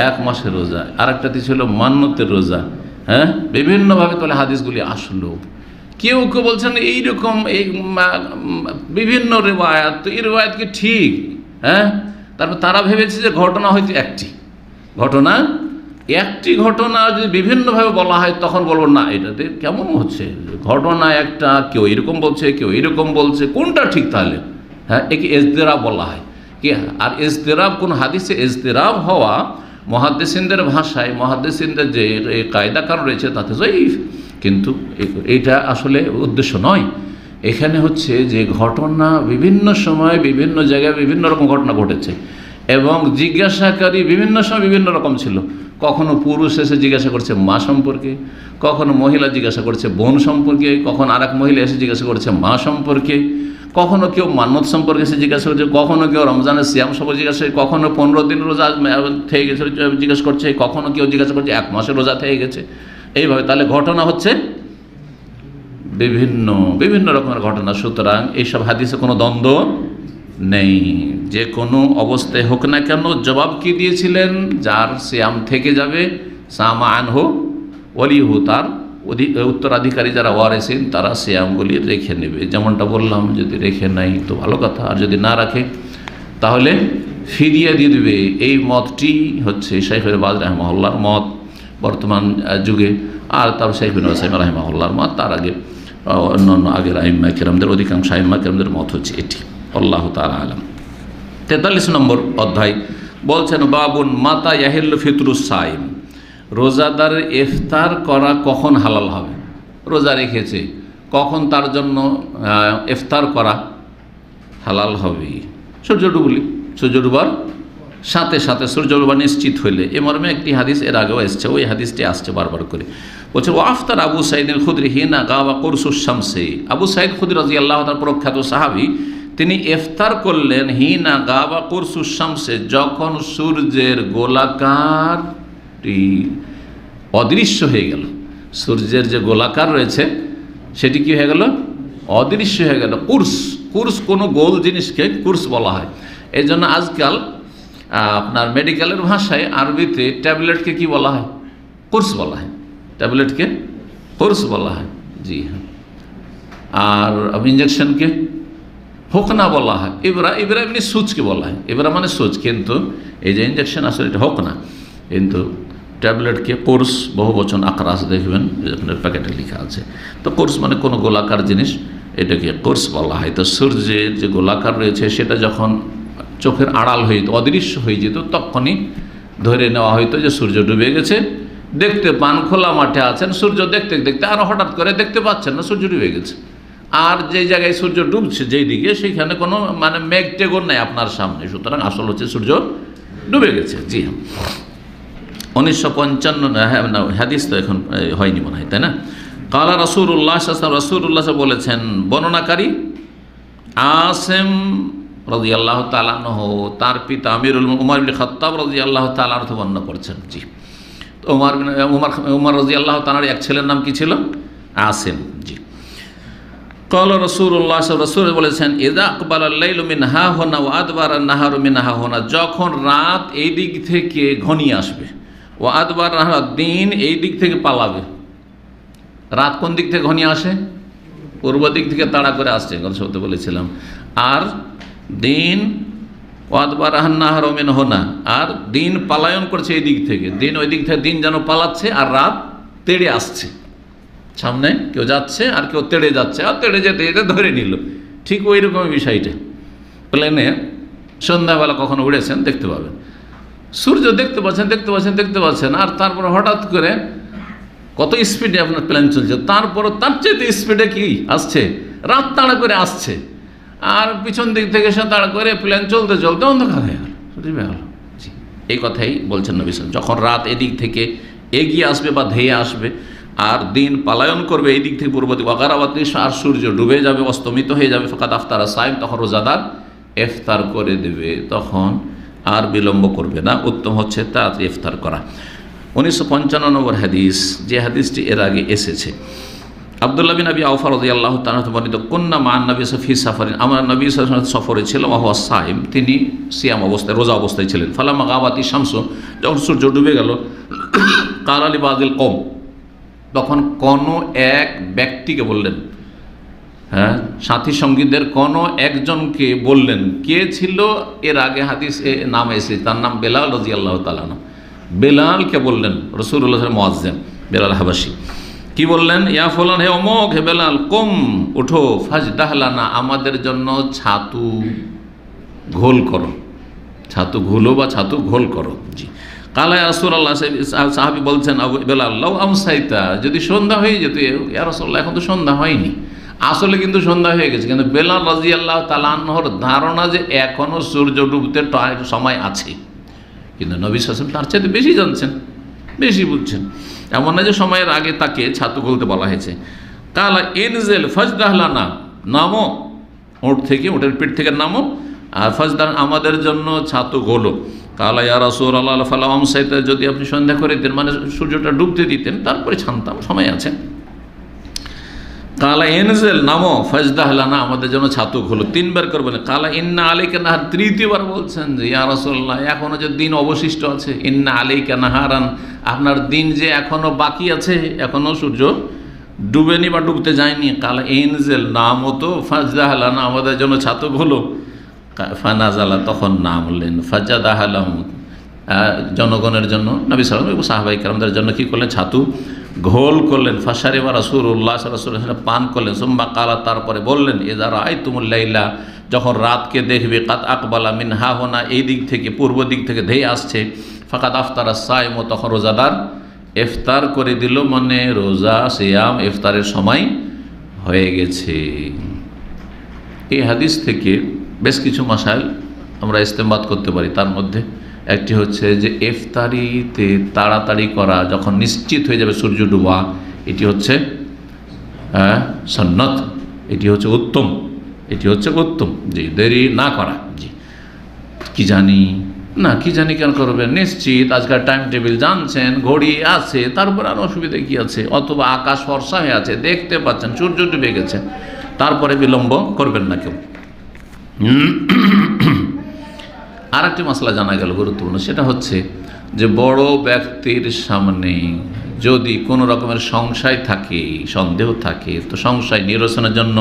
1 মাসের রোজা, আরেকটাতে ছিল মান্যতের রোজা। হ্যাঁ, বিভিন্নভাবে তাহলে হাদিসগুলি আসলো। কেউ কেউ বলছেন এইরকম এই বিভিন্ন রেওয়ায়াত, তো এই রেওয়ায়াত কি ঠিক? হ্যাঁ, তারপর তারা ভেবেছে যে ঘটনা হয়তো একটি ঘটনা যদি বিভিন্নভাবে বলা হয় তখন বলবো না, এটাতে কেমন হচ্ছে, ঘটনা একটা, কেউ এরকম বলছে কেউ এরকম বলছে, কোনটা ঠিক তাহলে? হ্যাঁ, একে ইজতিরাব বলা হয় কি? আর ইজতিরাব, কোন হাদিসে ইজতিরাব হওয়া মুহাদ্দিসিনদের ভাষায়, মুহাদ্দিসিনদের যে কায়দা কানুন রয়েছে তাতে যঈফ, কিন্তু এইটা আসলে উদ্দেশ্য নয়। এখানে হচ্ছে যে ঘটনা বিভিন্ন সময় বিভিন্ন জায়গায় বিভিন্ন রকম ঘটনা ঘটেছে এবং জিজ্ঞাসাকারী বিভিন্ন সময় বিভিন্ন রকম ছিল। কখনো পুরুষ এসে জিজ্ঞাসা করছে মা সম্পর্কে, কখনো মহিলা জিজ্ঞাসা করছে বোন সম্পর্কে, কখনো আরেক মহিলা এসে জিজ্ঞাসা করছে মা সম্পর্কে, কখনো কেউ মান্নত সম্পর্কে এসে জিজ্ঞাসা করছে, কখনো কেউ রমজানের সিয়াম সম্পর্কে জিজ্ঞাসা করছে, কখনো 15 দিন রোজা থেকে গেছে জিজ্ঞাসা করছে, কখনো কেউ জিজ্ঞাসা করছে 1 মাসের রোজা থেকে গেছে। এইভাবে তাহলে ঘটনা হচ্ছে বিভিন্ন রকমের ঘটনা। সুতরাং এইসব হাদিসে কোনো দ্বন্দ্ব নেই, যে কোনো অবস্থায় হোক না কেন। জবাব কি দিয়েছিলেন? যার সিয়াম থেকে যাবে, সামা আনহু ওয়ালিহু, তার উত্তরাধিকারী যারা ওয়ারিসিন তারা সিয়ামগুলি রেখে নেবে। যেমনটা বললাম, যদি রেখে নাই তো ভালো কথা, আর যদি না রাখে তাহলে ফিদিয়া দিয়ে দেবে। এই মতটি হচ্ছে শাইখ ইবনে বাজ রাহিমাহুল্লাহর মত বর্তমান যুগে, আর তার শাইখ ইবনে উসাইমিন রাহিমাহুল্লাহর মত, তার আগে অন্যান্য আগের আইম্মা কিরামদের, অধিকাংশ আইম্মা কিরামদের মত হচ্ছে এটি। আল্লাহু তাআলা আলাম। 43 নম্বর অধ্যায় বলছেন, বাবুন মাতা ইয়াহিল্লু ফিতরুস সাইম, রোজাদারের ইফতার করা কখন হালাল হবে? রোজা রেখেছে, কখন তার জন্য ইফতার করা হালাল হবে? সূর্য ডুবার সাথে সাথে, সূর্য ডুবা নিশ্চিত হইলে। এ মর্মে একটি হাদিস এর আগেও এসছে, ওই হাদিসটি আসছে বারবার করে। বলছে, ও আফতার আবু সাঈদ আল খুদরি হিনা গাওয়া কুরসুস শামসি, আবু সাঈদ খুদরি রাদিয়াল্লাহু তাআলা প্রখ্যাত সাহাবী, তিনি ইফতার করলেন হিনা গাওয়া কুরসুস শামসে, যখন সূর্যের গোলাকারটি অদৃশ্য হয়ে গেল। সূর্যের যে গোলাকার রয়েছে সেটি কি হয়ে গেল? অদৃশ্য হয়ে গেল। কুরস কোনো গোল জিনিসকে কুরস বলা হয়। এই জন্য আজকাল আপনার মেডিকেলের ভাষায় আরবিতে ট্যাবলেটকে কি বলা হয়? কুরস বলা হয়। ট্যাবলেটকে কুরস বলা হয়, জি হ্যাঁ। আর ইঞ্জেকশনকে হোকনা বলা হয়। ইবরা এমনি সুচকে বলা হয়, ইবরা মানে সুচ, কিন্তু এই যে ইঞ্জেকশন আসলে এটা হোক না, কিন্তু ট্যাবলেটকে কোর্স বহু বচন আকরাস দেখবেন আপনার প্যাকেটে লেখা আছে। তো কোর্স মানে কোনো গোলাকার জিনিস, এটাকে কোর্স বলা হয়। তো সূর্যের যে গোলাকার রয়েছে সেটা যখন চোখের আড়াল হয়ে যেত, অদৃশ্য হয়ে যেত, তখনই ধরে নেওয়া হয়তো যে সূর্য ডুবে গেছে। দেখতে পান, খোলা মাঠে আছেন, সূর্য দেখতে দেখতে আর হঠাৎ করে দেখতে পাচ্ছেন না সূর্য ডুবে গেছে। আর যেই জায়গায় সূর্য ডুবছে যেই দিকে, সেইখানে কোনো মানে মেঘ টেগর নাই আপনার সামনে, সুতরাং আসল হচ্ছে সূর্য ডুবে গেছে। জি হ্যাঁ, 1955 হাদিস তো এখন হয়নি মনে হয়, তাই না? কালা রাসূলুল্লাহ রাসূলুল্লাহ বলেছেন, বর্ণনাকারী আসিম রাদিয়াল্লাহু তাআলা আনহু, তার পিতা আমিরুল উমর ইবনে খাত্তাব রাদিয়াল্লাহু তাআলা আনহু বর্ণনা করছেন। জি, তো উমর রাদিয়াল্লাহু তাআলার এক ছেলের নাম কি ছিল? আসিম। জি, কালা রাসূলুল্লাহ রাসূল বলেছেন, ইযা আকবালাল লাইলু মিন হাহুনা ওয়া আদবারান নাহারু মিন হাহুনা, যখন রাত এই দিক থেকে ঘনিয়ে আসবে, ওয়া আদবার নাহার, দিন এই দিক থেকে পালাবে। রাত কোন দিক থেকে ঘনিয়ে আসে? পূর্ব দিক থেকে তাড়া করে আসছে, গত সপ্তাহে বলেছিলাম। আর দিন ওয়াদবার নাহারু মিন হুনা, আর দিন পালায়ন করছে এই দিক থেকে, দিন ওই দিক থেকে, দিন যেন পালাচ্ছে আর রাত তেড়ে আসছে। সামনে কেউ যাচ্ছে আর কেউ তেড়ে যাচ্ছে, আর তেড়ে যেতে যেতে ধরে নিল। ঠিক ওই রকম বিষয়টা প্লেনে সন্ধ্যাবেলা কখনো উড়েছেন দেখতে পাবেন, সূর্য দেখতে পাচ্ছেন, আর তারপর হঠাৎ করে কত স্পিডে আপনার প্লেন চলছে, তারপর তার চেয়ে স্পিডে কি আসছে, রাত তাড়া করে আসছে, আর পিছন দিক থেকে সে তাড়া করে প্লেন চলতে চলতে অন্ধকার হয়ে গেল। জি, এই কথাই বলছেন নবী সাল্লাল্লাহু আলাইহি ওয়াসাল্লাম। যখন রাত এদিক থেকে এগিয়ে আসবে বা ধেয়ে আসবে, আর দিন পালায়ন করবে এই দিক থেকে পূর্ব দিকে, ওয়াগারাবাতি, আর সূর্য ডুবে যাবে, অস্তমিত হয়ে যাবে, ফাকাদ আফতারা সাইম, তখন রোজাদার ইফতার করে দেবে, তখন আর বিলম্ব করবে না। উত্তম হচ্ছে তাড়াতাড়ি ইফতার করা। 1955 নম্বর হাদিস, যে হাদিসটি এর আগে এসেছে, আব্দুল্লাহ বিন আবি আওফা রাদিয়াল্লাহু তাআলা বর্ণিত, কুন্না মা নবী ফি সাফারিন, আমরা নবী সাল্লাল্লাহু আলাইহি ওয়াসাল্লাম সফরে ছিলাম, ওয়া হুয়া সাইম, তিনি সিয়াম অবস্থায়, রোজা অবস্থায় ছিলেন। ফালামা গাবাতি শামসু, যখন সূর্য ডুবে গেল, কালা লি বাযিল কওম, তখন কোনো এক ব্যক্তিকে বললেন, হ্যাঁ, সাথী সঙ্গীদের কোনো একজনকে বললেন। কে ছিল? এর আগে হাদিসে নাম এসেছে, তার নাম বেলাল রাদিয়াল্লাহু তাআলা আনহু। বেলালকে বললেন রাসূলুল্লাহ মুয়াজ্জিন বেলাল হাবাসী। কি বললেন? ইয়া ফুলান, হে অমুক, হে বেলাল, কুম, উঠো, ফাজদাহ লানা, আমাদের জন্য ছাতু ঘোল করো, ছাতু ঘুলো বা ছাতু ঘোল করো। জি, কালা ইয়া রাসূলুল্লাহ, সাহাবী বলছেন বেলাল, লাউ আমসাইতা, যদি সন্ধ্যা হয়ে যেত, ইয়া রাসূলুল্লাহ, এখন তো সন্ধ্যা হয়নি, আসলে কিন্তু সন্ধ্যা হয়ে গেছে। কিন্তু বেলাল রাদিয়াল্লাহু তাআলা আনহুর ধারণা যে এখনো সূর্য ডুবতে সময় আছে, কিন্তু নবী সাল্লাল্লাহু আলাইহি ওয়াসাল্লাম তার চাইতে বেশি জানছেন, বেশি বুঝছেন। এমন না যে সময়ের আগে তাকে ছাতু গলতে বলা হয়েছে। কালা ইনজিল ফাজদাহ লানা, নামো, ওট থেকে, ওটের পিঠ থেকে নামো, আর ফাজদাহ, আমাদের জন্য ছাতু গোলো। কালা ইয়া রাসূলুল্লাহ ফালাউ আমসাইতা, যদি আপনি সন্ধ্যা করে দিতেন, মানে সূর্যটা ডুবতে দিতেন, তারপরে ছানতাম, সময় আছে। কালা ইনজিল, নামো, ফাজদাহ লানা, আমাদের জন্য ছাতু খোলো, তিনবার করবেন। কালা ইন্না আলাইকা নাহার, তৃতীয়বার বলছেন যে ইয়া রাসূলুল্লাহ, এখনো যে দিন অবশিষ্ট আছে, ইন্না আলাইকা নাহারান, আপনার দিন যে এখনো বাকি আছে, এখনো সূর্য ডুবেনি বা ডুবতে যায়নি। কালা ইনজিল, নামো তো, ফাজদাহ লানা, আমাদের জন্য ছাতু খোলো। ফানাজালা, তখন নামলেন। ফাজাদাহ লাহুম, জনগণের জন্য, নবী সাল্লাল্লাহু আলাইহি ওয়াসাল্লাম সাহাবায়ে কেরামদের জন্য কি করলেন? ছাতু ঘোল করলেন। ফাশারিবা রাসূলুল্লাহ সাল্লাল্লাহু আলাইহি ওয়াসাল্লাম, পান করলেন। সুম্মা কালা, তারপরে বললেন, ইযা রাআইতুমুল লাইলা, যখন রাতকে দেখবে, কাদ আকবালা মিন হাহুনা, এই দিক থেকে, পূর্ব দিক থেকে ধেয়ে আসছে, ফাকাদ আফতারা সাইম, তখন রোজাদার ইফতার করে দিল, মানে রোজা, সিয়াম, ইফতারের সময় হয়ে গেছে। এই হাদিস থেকে বেশ কিছু মাসাইল আমরা ইস্তেমবাদ করতে পারি। তার মধ্যে একটি হচ্ছে যে ইফতারিতে তাড়াতাড়ি করা, যখন নিশ্চিত হয়ে যাবে সূর্য ডুবা, এটি হচ্ছে সুন্নাত, এটি হচ্ছে উত্তম, এটি হচ্ছে উত্তম। জি, দেরি না করা। জি, কি জানি না, কি জানি কেন করবেন, নিশ্চিত আজকাল টাইম টেবিল জানছেন, ঘড়ি আছে, তারপর আর অসুবিধা কি আছে? অথবা আকাশ ফর্সা হয়ে আছে, দেখতে পাচ্ছেন সূর্য ডুবে গেছে, তারপরে বিলম্ব করবেন না কেউ। আর একটি মশলা জানা গেল গুরুত্বপূর্ণ, সেটা হচ্ছে যে বড় ব্যক্তির সামনে যদি কোনো রকমের সংশয় থাকে, সন্দেহ থাকে, তো সংশয় নিরসনের জন্য,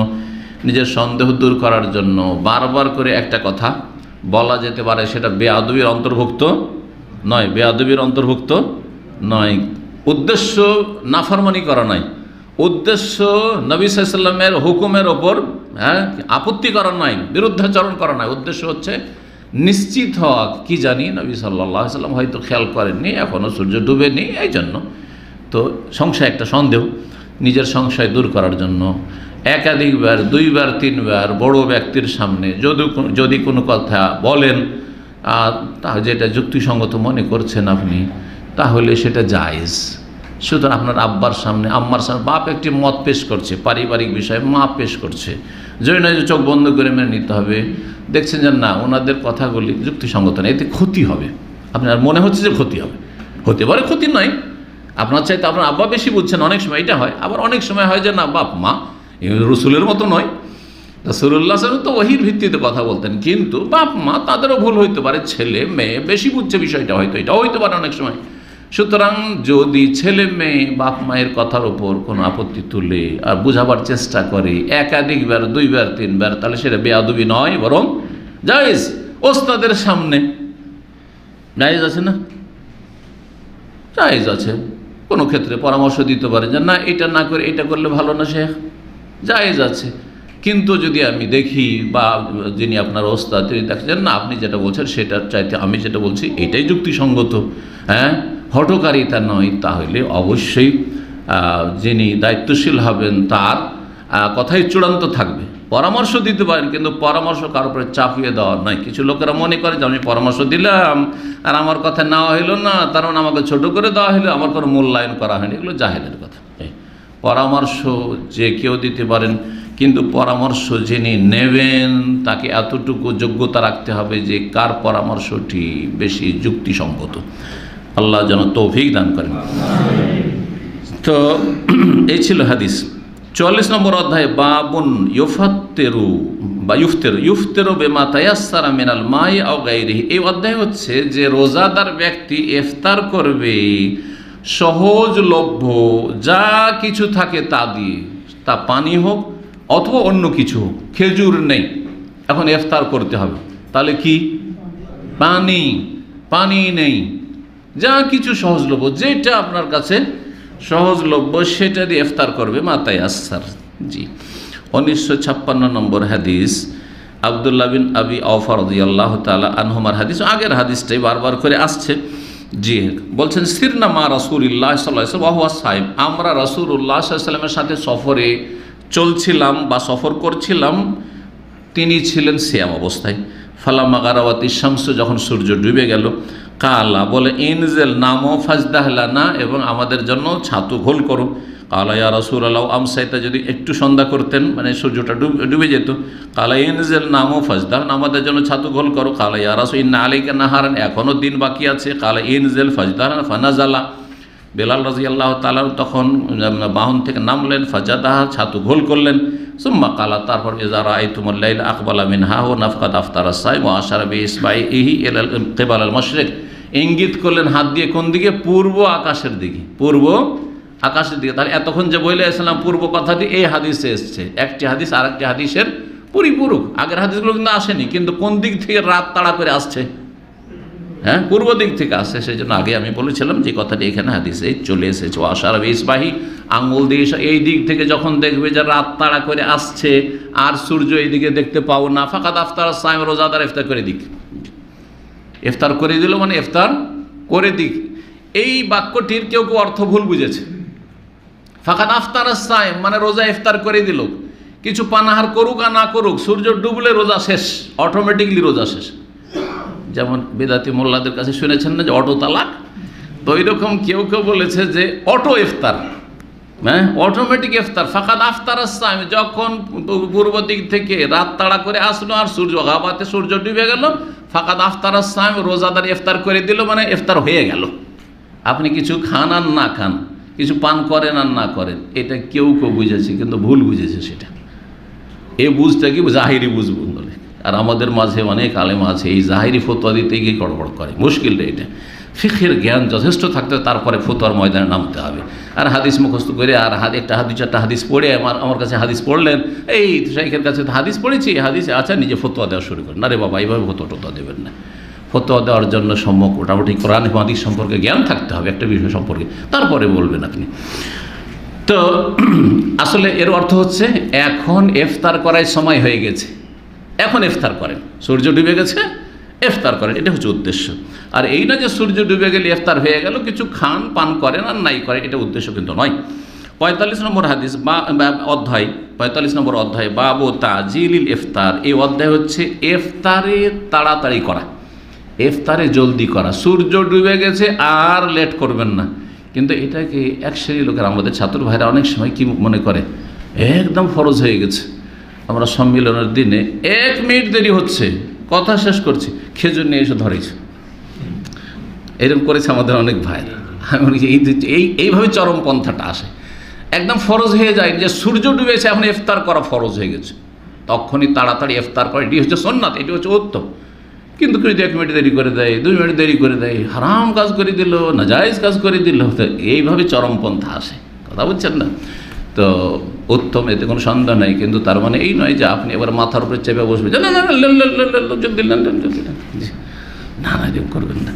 নিজের সন্দেহ দূর করার জন্য বারবার করে একটা কথা বলা যেতে পারে। সেটা বেয়াদবির অন্তর্ভুক্ত নয়, বেয়াদবির অন্তর্ভুক্ত নয়। উদ্দেশ্য নাফরমানি করা নয়, উদ্দেশ্য নবী সাল্লাল্লাহু আলাইহি ওয়াসাল্লামের হুকুমের ওপর আপত্তি করা নয়, বিরুদ্ধাচরণ করা নয়। উদ্দেশ্য হচ্ছে নিশ্চিত হওয়া, কি জানি নবী সাল্লাল্লাহু আলাইহি ওয়াসাল্লাম হয়তো খেয়াল করেননি, এখনও সূর্য ডুবেনি, এই জন্য। তো সংশয়, একটা সন্দেহ, নিজের সংশয় দূর করার জন্য একাধিকবার, দুইবার, তিনবার বড় ব্যক্তির সামনে যদি কোনো কথা বলেন, তা যেটা যুক্তিসঙ্গত মনে করছেন আপনি, তাহলে সেটা জায়েজ, সুতরাং আপনার আব্বার সামনে, আম্মার সামনে বাপ একটি মত পেশ করছে, পারিবারিক বিষয়ে মা পেশ করছে, যদি নয় যে চোখ বন্ধ করে মেনে নিতে হবে, দেখছেন যে না ওনাদের কথাগুলি যুক্তিসঙ্গত না, এতে ক্ষতি হবে, আপনার মনে হচ্ছে যে ক্ষতি হবে, হতে পারে ক্ষতি নয়, আপনার চাইতে আপনার আব্বা বেশি বুঝছেন, অনেক সময় এটা হয়। আবার অনেক সময় হয় যে না বাপ মা রসুলের মতো নয়, রাসূলুল্লাহ সাল্লাল্লাহু আলাইহি ওয়াসাল্লাম তো ওহীর ভিত্তিতে কথা বলতেন, কিন্তু বাপ মা তাদেরও ভুল হইতে পারে, ছেলে মেয়ে বেশি বুঝছে বিষয়টা, হয়তো এটাও হইতে পারে অনেক সময়। সুতরাং যদি ছেলে মেয়ে বাপ মায়ের কথার ওপর কোনো আপত্তি তুলে আর বোঝাবার চেষ্টা করে একাধিকবার, 2 বার 3 বার, তাহলে সেটা বেয়াদবি নয়, বরং জায়েজ। ওস্তাদের সামনে জায়েজ আছে না? জায়েজ আছে। কোনো ক্ষেত্রে পরামর্শ দিতে পারে যে না এটা না করে এটা করলে ভালো না শেখ, জায়েজ আছে। কিন্তু যদি আমি দেখি বা যিনি আপনার ওস্তাদ তিনি দেখছেন না আপনি যেটা বলছেন সেটার চাইতে আমি যেটা বলছি এটাই যুক্তিসঙ্গত, হ্যাঁ, হঠকারিতা নয়, তাহলে অবশ্যই যিনি দায়িত্বশীল হবেন তার কথাই চূড়ান্ত থাকবে। পরামর্শ দিতে পারেন, কিন্তু পরামর্শ কারোর উপরে চাপিয়ে দেওয়া নয়। কিছু লোকেরা মনে করে যে আমি পরামর্শ দিলাম আর আমার কথা নেওয়া হইলো না, তার মানে আমাকে ছোট করে দেওয়া হলো, আমার কোনো মূল্যায়ন করা হয়নি, এগুলো জাহেলের কথা। পরামর্শ যে কেউ দিতে পারেন, কিন্তু পরামর্শ যিনি নেবেন তাকে এতটুকু যোগ্যতা রাখতে হবে যে কার পরামর্শটি বেশি যুক্তিসঙ্গত। আল্লাহ যেন তৌফিক দান করেন। তো এই ছিল হাদিস। 44 নম্বর অধ্যায়, বাবুন ইউফাত্তিরু বা ইফতেরু বিমা তায়াসসারা মিনাল মাই আও গায়রিহি। এই অধ্যায় হচ্ছে যে রোজাদার ব্যক্তি ইফতার করবে সহজলভ্য যা কিছু থাকে তা দিয়ে, তা পানি হোক অথবা অন্য কিছু হোক। খেজুর নেই, এখন ইফতার করতে হবে, তাহলে কি পানি নেই, যা কিছু সহজলভ্য, যেটা আপনার কাছে সহজলভ্য সেটা দিয়ে ইফতার করবে মাতায় আসার। জি, 1956 নম্বর হাদিস, আব্দুল্লাহ বিন আবি আওফা রাদিয়াল্লাহু তাআলা আনহুমার হাদিস, আগের হাদিসটাই বারবার করে আসছে। জি, বলছেন সিরনা মা রাসূলিল্লাহ সাল্লাল্লাহু আলাইহি ওয়া হুয়া সাইম, আমরা রাসূলুল্লাহ সাল্লাল্লাহু আলাইহি ওয়াসাল্লামের সাথে সফরে চলছিলাম বা সফর করছিলাম, তিনি ছিলেন সিয়াম অবস্থায়। ফালামা গারাওয়াতি শামসু, যখন সূর্য ডুবে গেল, কালা বলে ইনজেল নামো ফাজদাহলানা, এবং আমাদের জন্য ছাতু ঘোল করো। কালা ইয়া রাসূলুল্লাহ আমসাইতা, যদি একটু সন্ধ্যা করতেন মানে সূর্যটা ডুবে যেত, কালা ইনজেল নামো ফাজদাহলানা, আমাদের জন্য ছাতু ঘোল করো। কালা ইয়া রাসূল ইন্না আলাইকা নাহারান, এখনও দিন বাকি আছে। কালা ইনজেল ফাজদাহলানা ফানাজালা, বেলাল রাদিয়াল্লাহু তাআলা তখন বাহন থেকে নামলেন, ফাজাদাহা, ছাতু ঘোল করলেন। সুম্মা কালা, তারপর ইযা রাআইতুমুল লাইল আকবালা মিনহা ওয়া নাফকাত আফতারা সাইম ওয়া আশারা বিইসবাইহি ইলাল কিবালাল মাশরিক, ইঙ্গিত করলেন হাত দিয়ে কোন দিকে? পূর্ব আকাশের দিকে, পূর্ব আকাশের দিকে। তাহলে এতক্ষণ যে বলে আসলাম পূর্ব কথাটি এই হাদিসে এসছে, একটি হাদিস আর একটি হাদিসের পরিপূরক। আগের হাদিসগুলো কিন্তু আসেনি, কিন্তু কোন দিক থেকে রাত তাড়া করে আসছে? হ্যাঁ, পূর্ব দিক থেকে আসছে। সেই জন্য আগে আমি বলেছিলাম যে কথাটি এখানে হাদিসে চলে এসেছে, আশারা বিইসবাহি, আঙ্গুল দিয়ে এই দিক থেকে যখন দেখবে যে রাত তাড়া করে আসছে আর সূর্য এই দিকে দেখতে পাও না, ফাকাদ আফতার সাইম, রোজাদার ইফতার করে দিক। ইফতার করে দিল মানে ইফতার করে দিক। এই বাক্যটির কেউ কেউ অর্থ ভুল বুঝেছে। ফাকাদ আফতার সাইম মানে রোজা ইফতার করে দিল, কিছু পানাহার করুক আর না করুক, সূর্য ডুবলে রোজা শেষ, অটোমেটিকলি রোজা শেষ। যেমন বেদাতি মোল্লাদের কাছে শুনেছেন না যে অটো তালাক, তো এইরকম কেউ কেউ বলেছে যে অটো ইফতার, হ্যাঁ, অটোমেটিক ইফতার। ফাকাদ আফতার সাইম, যখন পূর্ব দিক থেকে রাত তাড়া করে আসলো আর সূর্য গাবাতে সূর্য ডুবে গেল, ফাকাদ আফতার সাইম, রোজাদার ইফতার করে দিল মানে ইফতার হয়ে গেল। আপনি কিছু খান আর না খান, কিছু পান করেন আর না করেন, এটা কেউ কেউ বুঝেছে, কিন্তু ভুল বুঝেছে। সেটা এই বুঝটা কি জাহিরি বুঝ বলে, আর আমাদের মাঝে অনেক আলেম আছে এই জাহিরি ফতোয়া দিতে গিয়ে গড়বড় করে। মুশকিলটা এটা, ফিকহের জ্ঞান যথেষ্ট থাকতে তারপরে ফতোয়ার ময়দানে নামতে হবে। আর হাদিস মুখস্থ করে আর একটা হাদিস চারটা হাদিস পড়ে আমার কাছে হাদিস পড়লেন, এই শাইখের কাছে হাদিস পড়েছি, হাদিস আচ্ছা নিজে ফতোয়া দেওয়া শুরু করেন। না রে বাবা, এইভাবে ফতোয়া দেবেন না। ফতোয়া দেওয়ার জন্য মোটামুটি কোরআন হাদিস সম্পর্কে জ্ঞান থাকতে হবে, একটা বিষয় সম্পর্কে, তারপরে বলবেন আপনি। তো আসলে এর অর্থ হচ্ছে এখন ইফতার করার সময় হয়ে গেছে, এখন ইফতার করেন, সূর্য ডুবে গেছে ইফতার করেন, এটা হচ্ছে উদ্দেশ্য। আর এই না যে সূর্য ডুবে গেলে ইফতার হয়ে গেল, কিছু খান পান করেন আর নাই করেন, এটা উদ্দেশ্য কিন্তু নয়। 45 নম্বর হাদিস বা অধ্যায়, 45 নম্বর অধ্যায়, বাবু তাজিলিল ইফতার। এই অধ্যায় হচ্ছে ইফতারে তাড়াতাড়ি করা, ইফতারে জলদি করা। সূর্য ডুবে গেছে আর লেট করবেন না, কিন্তু এটাকে এক শ্রেণীর লোকের, আমাদের ছাত্র ভাইরা অনেক সময় কি মনে করে একদম ফরজ হয়ে গেছে। আমরা সম্মিলনের দিনে 1 মিনিট দেরি হচ্ছে, কথা শেষ করছি, খেজুর নিয়ে এসে ধরেছে। এরকম করেছে আমাদের অনেক ভাইরা। এইভাবে চরমপন্থাটা আসে, একদম ফরজ হয়ে যায় যে সূর্য ডুবেছে এখন ইফতার করা ফরজ হয়ে গেছে, তখনই তাড়াতাড়ি ইফতার করে। এটি হচ্ছে সুন্নাত, এটি হচ্ছে উত্তম। কিন্তু কেউ যদি 1 মিনিট দেরি করে দেয়, 2 মিনিট দেরি করে দেয়, হারাম কাজ করে দিল, নাজায়েজ কাজ করে দিল, তো এইভাবে চরমপন্থা আসে। কথা বুঝছেন না? তো উত্তম, এতে কোনো সন্দেহ নেই, কিন্তু তার মানে এই নয় যে আপনি এবার মাথার উপরে চেপে বসবেন, না না না এরকম করবেন না।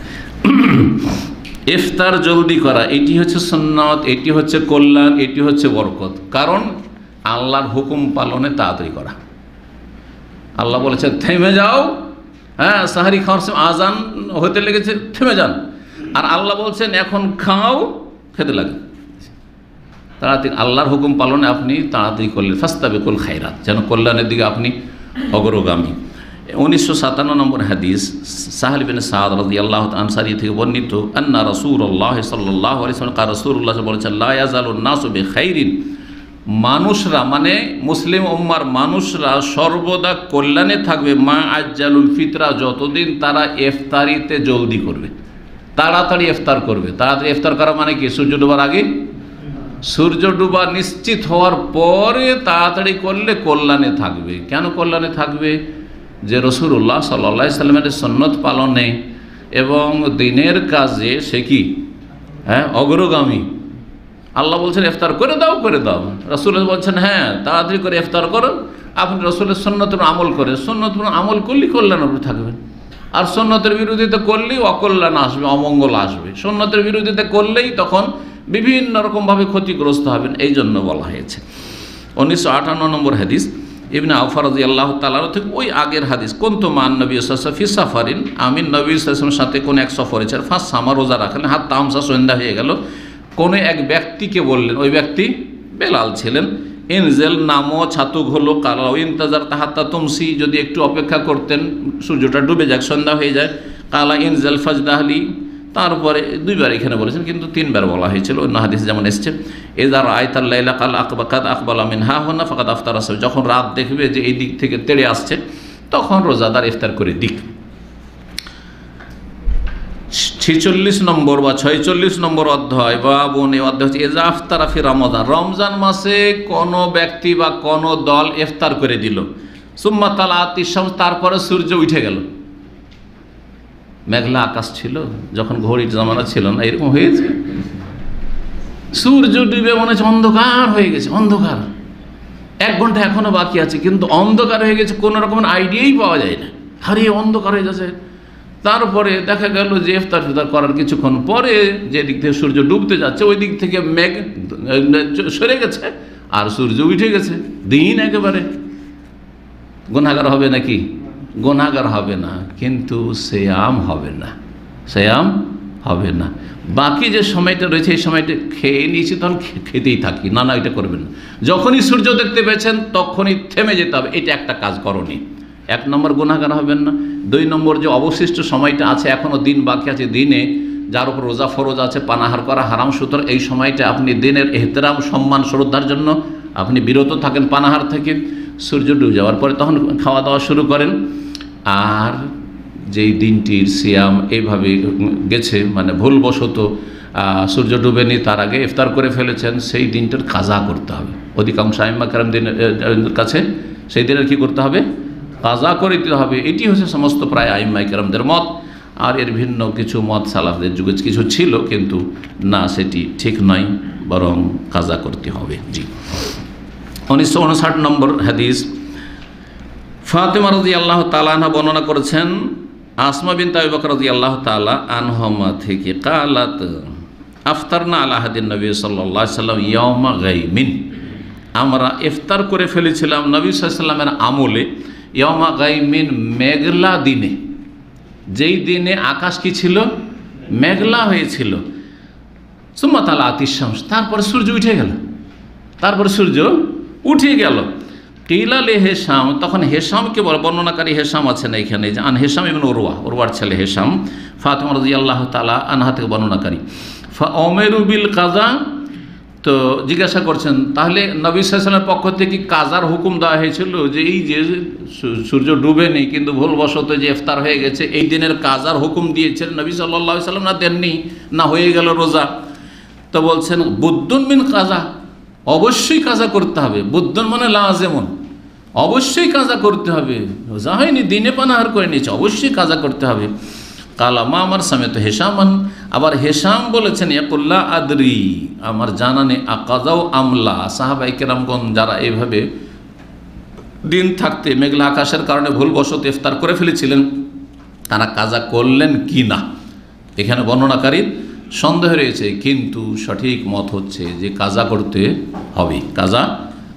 ইফতার জলদি করা এটি হচ্ছে সুন্নাত, এটি হচ্ছে কল্যাণ, এটি হচ্ছে বরকত। কারণ আল্লাহর হুকুম পালনে তাড়াতাড়ি করা। আল্লাহ বলেছেন থেমে যাও, হ্যাঁ সাহারি খাওয়ার সময় আজান হতে লেগেছে, থেমে যান। আর আল্লাহ বলছেন এখন খাও, খেতে লাগে। তাড়াতাড়ি আল্লাহর হুকুম পালনে আপনি তাড়াতাড়ি করলেন, ফাস্তাবিকুল খায়রাত, যেন কল্যাণের দিকে আপনি অগ্রগামী। 1957 নম্বর হাদিস, সাহল বিন সাদ রাদিয়াল্লাহু তাআলা আনসারী থেকে বর্ণিত, আন্না রাসূলুল্লাহ সাল্লাল্লাহু আলাইহি ওয়াসাল্লাম রাসূলুল্লাহ বলেছেন, লা ইয়াজালুন নাসু বিখাইরিন, মানুষরা মানে মুসলিম উম্মার মানুষরা সর্বদা কল্যাণে থাকবে, মা আজ্জালুল ফিতরা, যতদিন তারা ইফতারিতে জলদি করবে, তাড়াতাড়ি ইফতার করবে। তাড়াতাড়ি ইফতার করা মানে কি? সূর্য ডোবার আগে, সূর্য ডুবা নিশ্চিত হওয়ার পরে তাড়াতাড়ি করলে কল্যাণে থাকবে। কেন কল্যাণে থাকবে? যে রাসূলুল্লাহ সাল্লাল্লাহু আলাইহি ওয়াসাল্লামের সুন্নাত পালনে এবং দিনের কাজে সে কি, হ্যাঁ অগ্রগামী। আল্লাহ বলছেন ইফতার করে দাও, করে দাও। রাসূল বলছেন হ্যাঁ তাড়াতাড়ি করে ইফতার করো। আপনি রাসূলের সুন্নতের আমল করে, সুন্নতের আমল করলেই কল্যাণের উপরে থাকবেন। আর সুন্নতের বিরোধিতা করলেই অকল্যাণ আসবে, অমঙ্গল আসবে। সুন্নতের বিরোধিতা করলেই তখন বিভিন্ন রকমভাবে ক্ষতিগ্রস্ত হবেন। এই জন্য বলা হয়েছে। 1958 নম্বর হাদিস, ইবনে আউফা রাদিয়াল্লাহু তাআলা থেকে ওই আগের হাদিস, কুনতু মান নবী সাল্লাল্লাহু আলাইহি ওয়াসাল্লাম ফি সাফারিন, আমি নবী সাল্লাল্লাহু আলাইহি ওয়াসাল্লামের সাথে কোন এক সফরে ছিলাম, ফাঁস সামা রোজা রাখলেন, হাত তামসা সন্ধ্যা হয়ে গেল। কোন এক ব্যক্তিকে বললেন, ওই ব্যক্তি বেলাল ছিলেন, ইনজেল নামো ছাতুক হলো, কালা ইনতাজার তাহাত্তা তুমসি, যদি একটু অপেক্ষা করতেন সূর্যটা ডুবে যাক, সন্ধ্যা হয়ে যায়। কালা ইনজেল ফাজদাহলি, তারপরে 2বার এখানে বলেছেন, কিন্তু 3বার বলা হয়েছিল অন্য হাদিস যেমন এসছে। এজার আয়তাল্লাইলা কাল আকবাকাত আকবাল আমিন হা হন না ফাকাদ আফতার আসবে, যখন রাত দেখবে যে এই দিক থেকে তেড়ে আসছে তখন রোজাদার ইফতার করে দিক। 46 নম্বর বা 46 নম্বর অধ্যায় বা বোন, এই অধ্যায় হচ্ছে এজা আফতারা ফি রমজান, রমজান মাসে কোনো ব্যক্তি বা কোনো দল ইফতার করে দিল, সুম্মা তালাআতিশ শামস, তারপরে সূর্য উঠে গেল। মেঘলা আকাশ ছিল, যখন ঘড়ির জামানা ছিল না, এরকম হয়েছে, সূর্য ডুবে মনে হচ্ছে অন্ধকার হয়ে গেছে, অন্ধকার, 1 ঘন্টা এখনো বাকি আছে, কিন্তু অন্ধকার হয়ে গেছে, কোনো রকম আইডিয়াই পাওয়া যায় না, হারিয়ে অন্ধকার হয়ে যাচ্ছে। তারপরে দেখা গেল যে ইফতার ফিতার করার কিছুক্ষণ পরে যে দিক থেকে সূর্য ডুবতে যাচ্ছে ওই দিক থেকে মেঘ সরে গেছে আর সূর্য উঠে গেছে, দিন একেবারে। গুনাহগার হবে নাকি? গুনাহগার হবে না, কিন্তু সিয়াম হবে না, সিয়াম হবে না। বাকি যে সময়টা রয়েছে এই সময়টা খেয়ে নিয়েছি, তখন খেতেই থাকি, না না এটা করবেন না। যখনই সূর্য দেখতে পেয়েছেন তখনই থেমে যেতে হবে, এটা একটা কাজ করনি। 1 নম্বর গুনাহগার হবেন না। 2 নম্বর যে অবশিষ্ট সময়টা আছে, এখনও দিন বাকি আছে, দিনে যার উপর রোজা ফরজ আছে পানাহার করা হারাম, সুতরাং এই সময়টা আপনি দিনের এহতেরাম সম্মান শ্রদ্ধার জন্য আপনি বিরত থাকেন পানাহার থেকে। সূর্য ডুবে যাওয়ার পরে তখন খাওয়া দাওয়া শুরু করেন। আর যেই দিনটির সিয়াম এইভাবে গেছে, মানে ভুলবশত সূর্য ডুবেনি তার আগে ইফতার করে ফেলেছেন, সেই দিনটার কাজা করতে হবে। অধিকাংশ আইম্মা কেরাম দিনের কাছে সেই দিনের কী করতে হবে? কাজা করে দিতে হবে। এটি হচ্ছে সমস্ত প্রায় আইম্মা কেরামদের মত। আর এর ভিন্ন কিছু মত সালাফদের যুগে কিছু ছিল, কিন্তু না, সেটি ঠিক নয়, বরং কাজা করতে হবে। জি। 1959 নম্বর হাদিস, ফাতেমা রাদিয়াল্লাহু তাআলা আনহা বর্ণনা করেছেন আসমা বিনত আবি বকর রাদিয়াল্লাহু তাআলা আনহুমা থেকে, কালাত আফতারনা আলা হাদিন নবী সাল্লাল্লাহু আলাইহি ওয়াসাল্লাম ইয়াউমা গায়মিন, আমরা ইফতার করে ফেলেছিলাম নবী সাল্লাল্লাহু আলাইহি ওয়াসাল্লামের আমলে ইয়াউমা গায়মিন, মেঘলা দিনে, যেই দিনে আকাশ কি ছিল? মেঘলা হয়েছিল। সুম্মা তালাআতিশ শামস, তারপরে সূর্য উঠে গেল, তারপরে সূর্য উঠে গেল। কিলা লে হেশাম, তখন হেশামকে বলে, বর্ণনাকারী হেশাম আছেন এইখানে, আন হেশাম ইবনে উরওয়া, উরওয়ার ছেলে হেশাম, ফাতেমা রাদিয়াল্লাহু তাআলা আনহা থেকে বর্ণনাকারী। ফাউমেরু বিল কাজা। তো জিজ্ঞাসা করছেন তাহলে নবী সাল্লাল্লাহু আলাইহি ওয়াসাল্লামের পক্ষ থেকে কাজার হুকুম দেওয়া হয়েছিল যে এই যে সূর্য ডুবে নেই কিন্তু ভুলবশত যে ইফতার হয়ে গেছে এই দিনের কাজার হুকুম দিয়েছেন নবী সাল্লাল্লাহু আলাইহি ওয়াসাল্লাম, না দেননি? না হয়ে গেল রোজা। তো বলছেন বুদ্দুন মিন কাজা, অবশ্যই কাজা করতে হবে। বুদ্দুন মানে লাজেমন, অবশ্যই কাজা করতে হবে। রোজা হয়নি, দিনে পানাহার করে নিয়েছে, অবশ্যই কাজা করতে হবে। কালা মা আমার সামেত হেসামান, আবার হেসাম বলেছেন ইয়াকুল্লা আদরি, আমার জানা নেই আকাজাও আমলা। সাহাবায়ে কেরামগণ যারা এইভাবে দিন থাকতে মেঘলা আকাশের কারণে ভুলবশত ইফতার করে ফেলেছিলেন, তারা কাজা করলেন কি না এখানে বর্ণনাকারীর সন্দেহ রয়েছে, কিন্তু সঠিক মত হচ্ছে যে কাজা করতে হবে, কাজা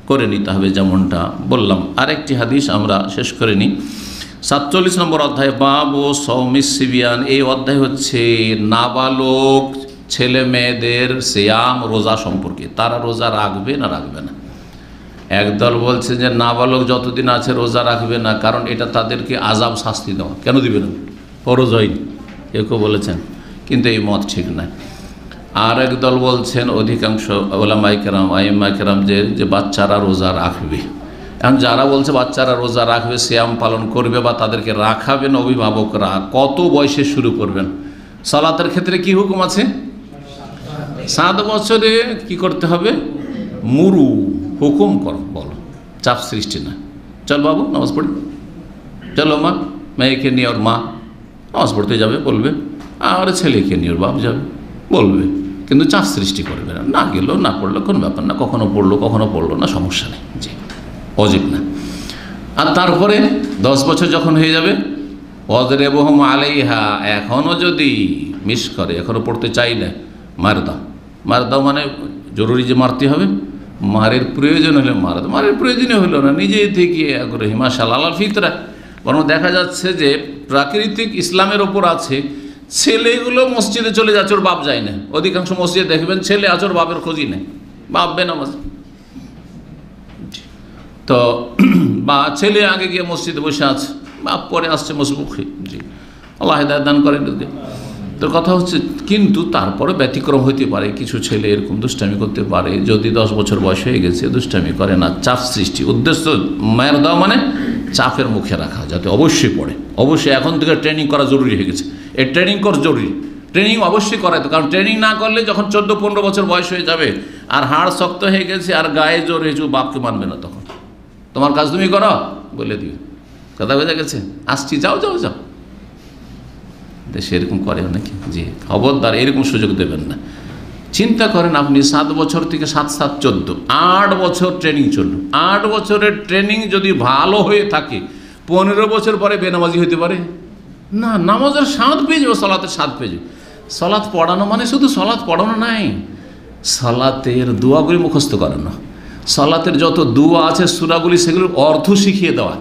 করে নিতে হবে, যেমনটা বললাম। আরেকটি হাদিস আমরা শেষ করে নিই। 47 নম্বর অধ্যায় বাবু সৌমিস সিবিয়ান। এই অধ্যায় হচ্ছে নাবালক ছেলে মেয়েদের সিয়াম, রোজা সম্পর্কে। তারা রোজা রাখবে না রাখবে না। একদল বলছে যে নাবালক যতদিন আছে রোজা রাখবে না, কারণ এটা তাদেরকে আযাব শাস্তি দেওয়া। কেন দিবে না? ফরজ হয়নি, কেউ বলেছেন, কিন্তু এই মত ঠিক নয়। আর একদল বলছেন অধিকাংশ ওলামায়ে কেরাম, আইম্মায়ে কেরাম যে বাচ্চারা রোজা রাখবে। এখন যারা বলছে বাচ্চারা রোজা রাখবে, সিয়াম পালন করবে বা তাদেরকে রাখাবেন অভিভাবকরা, কত বয়সে শুরু করবেন? সালাতের ক্ষেত্রে কি হুকুম আছে? 7 বছরে কি করতে হবে? মুরু, হুকুম করো, বলো, চাপ সৃষ্টি না। চল বাবু নামাজ পড়ি, চলো মা, মেয়েকে নিয়ে ওর মা নামাজ পড়তে যাবে বলবে, আর ছেলেকে নিয়ে ওর বাপ যাবে বলবে, কিন্তু চাপ সৃষ্টি করবে না। না গেলো না পড়লো কোনো ব্যাপার না, কখনো পড়লো না, সমস্যা নেই, জি, অজিব না। আর তারপরে 10 বছর যখন হয়ে যাবে, ওয়াজরিবুহুম আলাইহা, এখনও যদি মিস করে, এখনও পড়তে চাই না, মার দাও মানে জরুরি যে মারতে হবে, মারের প্রয়োজন হলে মারের প্রয়োজনই হলো না, নিজে থেকে আগ্রহী, মাশাআল্লাহ আলাল ফিতরা। বরং দেখা যাচ্ছে যে প্রাকৃতিক ইসলামের ওপর আছে, ছেলেগুলো মসজিদে চলে যাচ্ছে, ওর বাপ যায় না। অধিকাংশ মসজিদে দেখবেন ছেলে আছে, ওর বাপের খোঁজই নেই, বাপ বেনামাজ। তো বা ছেলে আগে গিয়ে মসজিদে বসে আছে, বাপ পরে আসছে মসবুখে, জি, আল্লাহ হিদায়াত দান করেন। তো কথা হচ্ছে, কিন্তু তারপরে ব্যতিক্রম হইতে পারে, কিছু ছেলে এরকম দুষ্টামি করতে পারে, যদি 10 বছর বয়স হয়ে গেছে দুষ্টামি করে না, চাপ সৃষ্টি। উদ্দেশ্য মায়ের দেওয়া মানে চাপের মুখে রাখা, যাতে অবশ্যই পড়ে। অবশ্যই এখন থেকে ট্রেনিং করা জরুরি হয়ে গেছে, এই ট্রেনিং করা জরুরি, ট্রেনিং অবশ্যই করাইতো। কারণ ট্রেনিং না করলে যখন 14-15 বছর বয়স হয়ে যাবে আর হাড় শক্ত হয়ে গেছে আর গায়ে জোর হয়েছে, বাপকে মানবে না, তখন তোমার কাজ তুমি করো বলে দিবে, কথা বোঝা গেছে, আসছি, যাও। দেশে এরকম করে নাকি? জি, খবরদার, এরকম সুযোগ দেবেন না। চিন্তা করেন আপনি 7 বছর থেকে 7-7 14 8 বছর ট্রেনিং চলল। 8 বছরের ট্রেনিং যদি ভালো হয়ে থাকে, 15 বছর পরে বেনামাজি হতে পারে না? নামাজের স্বাদ পেয়ে যাবে, সলাতের স্বাদ পেয়ে যাবে। সলাৎ পড়ানো মানে শুধু সলাৎ পড়ানো নাই, সলাতের দোয়াগুলি মুখস্থ করানো, সলাতের যত দোয়া আছে সূরাগুলি, সেগুলোর অর্থ শিখিয়ে দেওয়া।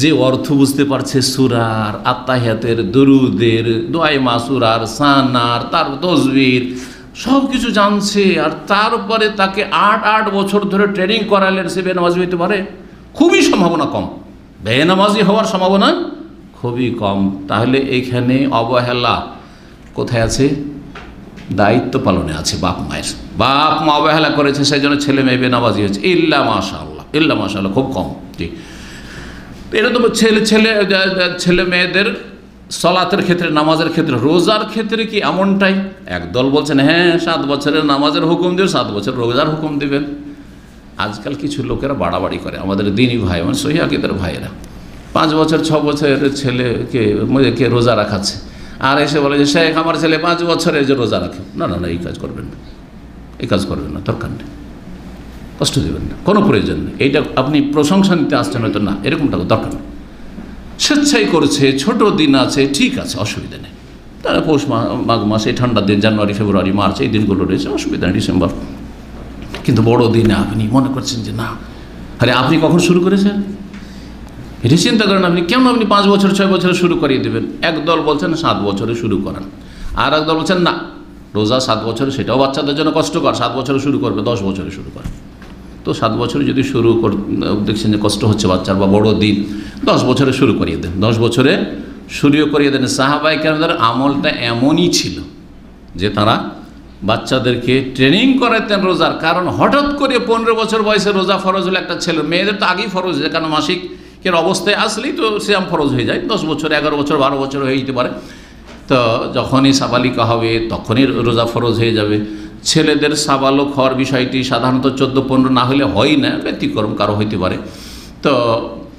যে অর্থ বুঝতে পারছে সূরার, আত্তাহিয়াতের, দুরুদের, দোয়ায়ে মাসুরার, সানার, তার তাসবির, সব কিছু জানছে, আর তারপরে তাকে 8 বছর ধরে ট্রেনিং করালেন, সে বেনামাজি হইতে পারে? খুবই সম্ভাবনা কম, বেনামাজি হওয়ার সম্ভাবনা খুবই কম। তাহলে এইখানে অবহেলা কোথায় আছে? দায়িত্ব পালনে আছে বাপ মায়ের। বাপ মা অবহেলা করেছে, সেই জন্য ছেলে মেয়ে বেনামাজি হয়েছে। ইল্লা মাশাআল্লাহ, খুব কম। ঠিক, এটা তো ছেলে মেয়েদের সলাতের ক্ষেত্রে, নামাজের ক্ষেত্রে, রোজার ক্ষেত্রে কি এমনটাই? একদল বলছেন হ্যাঁ 7 বছরের নামাজের হুকুম দেবেন, 7 বছর রোজার হুকুম দেবেন। আজকাল কিছু লোকেরা বাড়াবাড়ি করে, আমাদের দিনই ভাই, মানে সহিহ আকীদার ভাইয়েরা, 5 বছর 6 বছরের ছেলেকে রোজা রাখাচ্ছে, আর এসে বলে যে শেখ আমার ছেলে 5 বছরের যে রোজা রাখে। না, এই কাজ করবেন না, দরকার নেই, কষ্ট দেবেন না, কোনো প্রয়োজন নেই। এইটা আপনি প্রশংসা নিতে আসছেন হয়তো, না, এরকমটা দরকার নেই। স্বেচ্ছাই করছে, ছোট দিন আছে, ঠিক আছে, অসুবিধা নেই। তারা পৌষ মাঘ মাস, এই ঠান্ডার দিন, জানুয়ারি ফেব্রুয়ারি মার্চ, এই দিনগুলো রয়েছে, অসুবিধা নেই, ডিসেম্বর। কিন্তু বড় দিনে আপনি মনে করছেন যে না, আরে আপনি কখন শুরু করেছেন এটা চিন্তা করেন। আপনি কেমন, আপনি 5 বছর 6 বছরে শুরু করিয়ে দেবেন? একদল বলছেন 7 বছরে শুরু করান, আর একদল বলছেন না, রোজা 7 বছরে, সেটাও বাচ্চাদের জন্য কষ্টকর, 7 বছরে শুরু করবে, 10 বছরে শুরু করেন। তো 7 বছরে যদি শুরু দেখছেন যে কষ্ট হচ্ছে বাচ্চার বা বড় দিন, 10 বছরে শুরু করিয়ে দেন, 10 বছরে শুরু করিয়ে দেন। সাহাবায়ে কেরামদের আমলটা এমনই ছিল যে তারা বাচ্চাদেরকে ট্রেনিং করাতেন রোজার। কারণ হঠাৎ করে 15 বছর বয়সে রোজা ফরজ হলে একটা ছেলে, মেয়েদের তো আগেই ফরজ হয়ে যায়, কারণ মাসিকের অবস্থায় আসলেই তো সিয়াম ফরজ হয়ে যায়। 10 বছর, 11 বছর, 12 বছর হয়ে যেতে পারে। তো যখনই সাবালিকা হবে তখনই রোজা ফরজ হয়ে যাবে। ছেলেদের সাবালক হওয়ার বিষয়টি সাধারণত 14-15 না হলে হয় না, ব্যতিক্রম কারো হইতে পারে। তো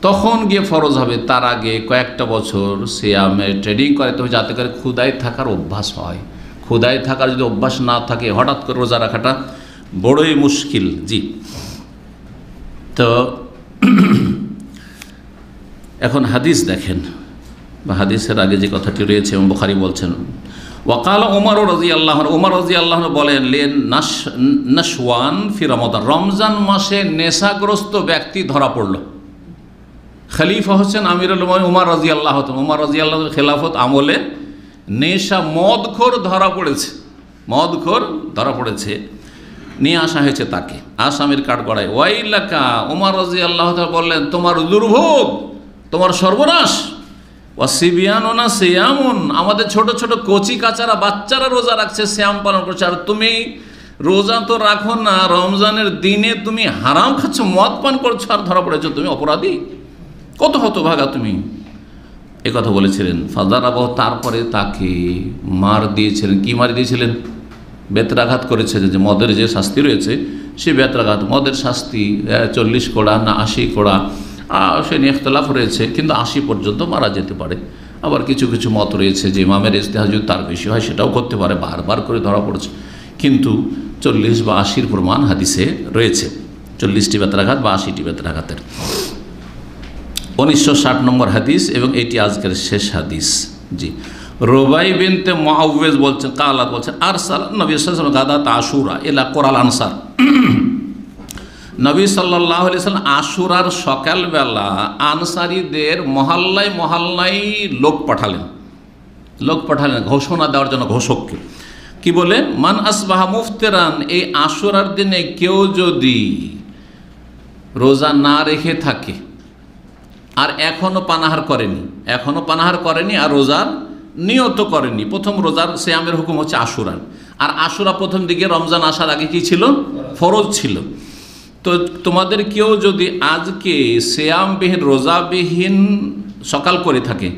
তখন গিয়ে ফরজ হবে। তার আগে কয়েকটা বছর সিয়ামে ট্রেনিং করাতে হবে, যাতে করে ক্ষুধায় থাকার অভ্যাস হয়। ক্ষুধায় থাকার যদি অভ্যাস না থাকে, হঠাৎ করে রোজা রাখাটা বড়ই মুশকিল। জি, তো এখন হাদিস দেখেন, বা হাদিসের আগে যে কথাটি রয়েছে এবং বুখারী বলছেন, ওয়াকাল ওমর রাদিয়াল্লাহু আনহু, ওমর রাদিয়াল্লাহু আনহু বলেন, লেন নাশওয়ান ফি রমাদান, রমজান মাসে নেশাগ্রস্ত ব্যক্তি ধরা পড়ল। খলিফা হচ্ছেন আমিরুল মুমিনিন ওমর রাদিয়াল্লাহু আনহু। ওমর রাদিয়াল্লাহু আনহু খেলাফত আমলে নেশা মদখোর ধরা পড়েছে, মদখোর ধরা পড়েছে, নিয়ে আসা হয়েছে তাকে আসামির কাঠগড়ায়। ওয়াইলাকা, ওমর রাদিয়াল্লাহু তাআলা বললেন, তোমার দুর্ভোগ, তোমার সর্বনাশ। ওয়াসিবিয়ানুনা সিয়ামুন, আমাদের ছোট ছোট কচি কাচারা বাচ্চারা রোজা রাখছে, সিয়াম পালন করছে, আর তুমি রোজা তো রাখো না, রমজানের দিনে তুমি হারাম খাচ্ছ, মদ পান করছো, আর ধরা পড়েছো, তুমি অপরাধী, কত হতভাগা তুমি। এ কথা বলেছিলেন। ফাদারাবাহ, তারপরে তাকে মার দিয়েছিলেন। কি মার দিয়েছিলেন? বেত্রাঘাত করেছে। যে মদের যে শাস্তি রয়েছে সে বেত্রাঘাত, মদের শাস্তি 40 কোড়া না 80 কোড়া, সে নিয়ে ইখতিলাফ রয়েছে, কিন্তু 80 পর্যন্ত মারা যেতে পারে। আবার কিছু কিছু মত রয়েছে যে ইমামের ইজতিহাদ তার বেশি হয়, সেটাও করতে পারে, বারবার করে ধরা পড়েছে। কিন্তু 40 বা 80 প্রমাণ হাদিসে রয়েছে, 40টি বেত্রাঘাত বা 80টি বেত্রাঘাতের। 1960 নম্বর হাদিস, এবং এটি আজকের শেষ হাদিস। জি, রুবাই বিনতে মুআউযিজ বলছেন, কালাত বলছেন, আরসাল নবী সাল্লাল্লাহু আলাইহি ওয়াসাল্লাম গাদাত আশুরা ইলা কোরাল আনসার। নবী সাল্লাল্লাহু আলাইহি ওয়াসাল্লাম আশুরার সকালবেলা আনসারীদের মহল্লায় মহল্লায় লোক পাঠালেন, ঘোষণা দেওয়ার জন্য ঘোষককে। কি বলে? মান আসবাহা মুফতিরান, এই আশুরার দিনে কেউ যদি রোজা না রেখে থাকে আর এখনও পানাহার করেনি আর রোজার নিয়ত করেনি। প্রথম রোজার সিয়ামের হুকুম হচ্ছে আশুরার, আর আশুরা প্রথম দিকে রমজান আসার আগে কি ছিল? ফরজ ছিল। তো তোমাদের কেউ যদি আজকে সিয়ামবিহীন রোজাবিহীন সকাল করে থাকে,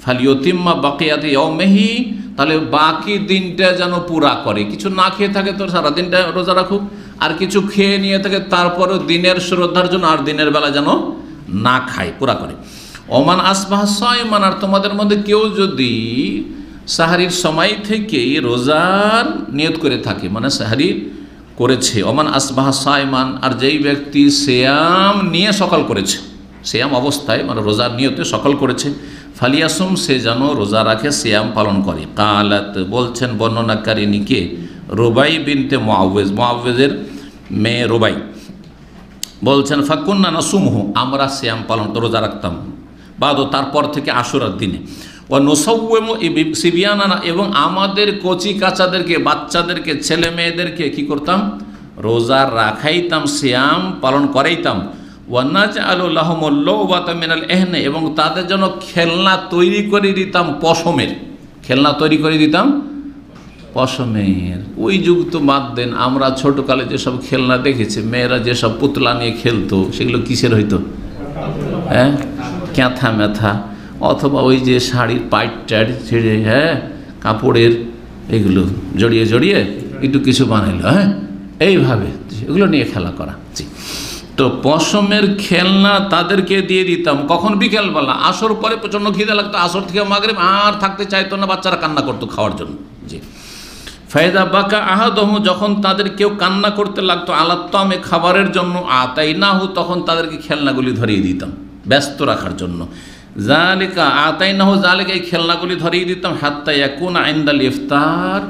ফালিয়তিম্মা বাকিয়াতি ইয়াউমিহি, তাহলে বাকি দিনটা যেন পুরা করে। কিছু না খেয়ে থাকে তো সারা দিনটা রোজা রাখুক, আর কিছু খেয়ে নিয়ে থাকে তারপরে দিনের শ্রদ্ধার জন্য আর দিনের বেলা যেন না খায়, পুরা করে। ওমান আসবাহ সায়মান, আর তোমাদের মধ্যে কেউ যদি সাহারির সময় থেকেই রোজার নিয়ত করে থাকে, মানে সাহারি করেছে, ওমান আসবাহ সায়মান, আর যেই ব্যক্তি সিয়াম নিয়ে সকাল করেছে, সিয়াম অবস্থায় মানে রোজার নিয়তে সকাল করেছে, ফালিয়াসুম, সে যেন রোজা রাখে, সিয়াম পালন করে। কালাত বলছেন বর্ণনাকারিনীকে, রুবাই বিনতে মুআউযিজের মেয়ে রুবাই বলছেন, ফাকুন্না নাসুমহু, আমরা সিয়াম পালন রোজা রাখতাম, বাদ তারপর থেকে আশুরার দিনে। ও নুসাউমু সিবিয়ানানা, এবং আমাদের কচি কাচাদেরকে, বাচ্চাদেরকে, ছেলে মেয়েদেরকে কি করতাম? রোজা রাখাইতাম, সিয়াম পালন করাইতাম। ওয়ানাজআলু লাহুমুল লাউবাতা মিনাল ইহনি, এবং তাদের জন্য খেলনা তৈরি করে দিতাম পশমের, খেলনা তৈরি করে দিতাম পশমের। ওই যুগ তো বাদ দেন, আমরা ছোটকালে যেসব খেলনা দেখেছি, মেয়েরা যেসব পুতলা নিয়ে খেলতো, সেগুলো কিসের হইতো? হ্যাঁ, ক্যাথা ম্যাথা, অথবা ওই যে শাড়ির পাইট টাইট ছেড়ে, হ্যাঁ, কাপড়ের এগুলো জড়িয়ে জড়িয়ে একটু কিছু বানাইলো, হ্যাঁ, এইভাবে এগুলো নিয়ে খেলা করা। জি, তো পশমের খেলনা তাদেরকে দিয়ে দিতাম। কখন? বিকেলবেলা, আসর পরে প্রচণ্ড খিদে লাগতো, আসর থেকে মাগরিব আর থাকতে চাইতো না, বাচ্চারা কান্না করতো খাওয়ার জন্য। জি, ফায়দা বাকা আহাদহু, যখন তাদের কেউ কান্না করতে লাগতো আলাত্তামে, খাবারের জন্য, আতাইনাহু, তখন তাদেরকে খেলনাগুলি ধরিয়ে দিতাম ব্যস্ত রাখার জন্য। জালিকা আতাইনাহু, জালিকা, এই খেলনাগুলি ধরিয়ে দিতাম, হাত্তা ইয়াকুনা ইনদাল ইফতার,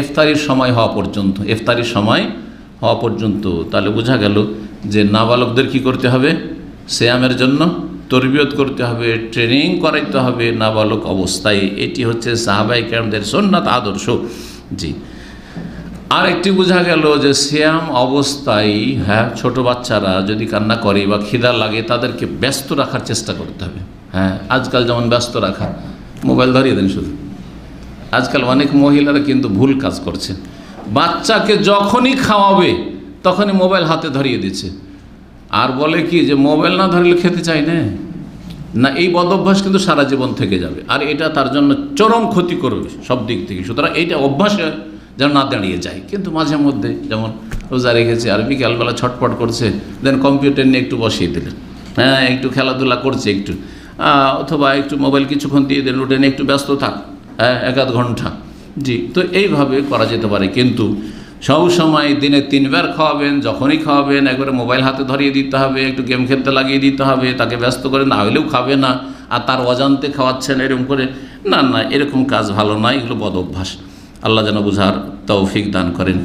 ইফতারির সময় হওয়া পর্যন্ত, ইফতারির সময় হওয়া পর্যন্ত। তাহলে বোঝা গেল যে নাবালকদের কি করতে হবে? সিয়ামের জন্য তরবিয়ত করতে হবে, ট্রেনিং করাইতে হবে নাবালক অবস্থায়। এটি হচ্ছে সাহাবায়ে কেরামদের সুন্নাত, আদর্শ। জি, আর একটি বোঝা গেল যে সিয়াম অবস্থায়, হ্যাঁ, ছোট বাচ্চারা যদি কান্না করে বা খিদা লাগে, তাদেরকে ব্যস্ত রাখার চেষ্টা করতে হবে। হ্যাঁ, আজকাল যেমন ব্যস্ত রাখা, মোবাইল ধরিয়ে দেন শুধু। আজকাল অনেক মহিলারা কিন্তু ভুল কাজ করছে, বাচ্চাকে যখনই খাওয়াবে তখনই মোবাইল হাতে ধরিয়ে দিচ্ছে, আর বলে কি যে মোবাইল না ধরলে খেতে চাই না। না, এই বদ অভ্যাস কিন্তু সারা জীবন থেকে যাবে, আর এটা তার জন্য চরম ক্ষতি করবে সব দিক থেকে। সুতরাং এইটা অভ্যাসে যেন না দাঁড়িয়ে যায়। কিন্তু মাঝে মধ্যে যেমন রোজা রেখেছে আর বিকালবেলা ছটপট করছে, দেন কম্পিউটার নিয়ে একটু বসিয়ে দিলেন, হ্যাঁ একটু খেলাধুলা করছে একটু, অথবা একটু মোবাইল কিছুক্ষণ দিয়ে দিলেন, উঠে নিয়ে একটু ব্যস্ত থাক, হ্যাঁ 1-8 ঘন্টা। জি, তো এইভাবে করা যেতে পারে। কিন্তু সব সময় দিনে 3 বার খাওয়াবেন, যখনই খাওয়াবেন একবারে মোবাইল হাতে ধরিয়ে দিতে হবে, একটু গেম খেলতে লাগিয়ে দিতে হবে, তাকে ব্যস্ত করে, না হলেও খাবে না, আর তার অজান্তে খাওয়াচ্ছেন এরকম করে, না না, এরকম কাজ ভালো নয়, এগুলো বদ অভ্যাস। আল্লাহ যেন বুঝার তৌফিক দান করেন।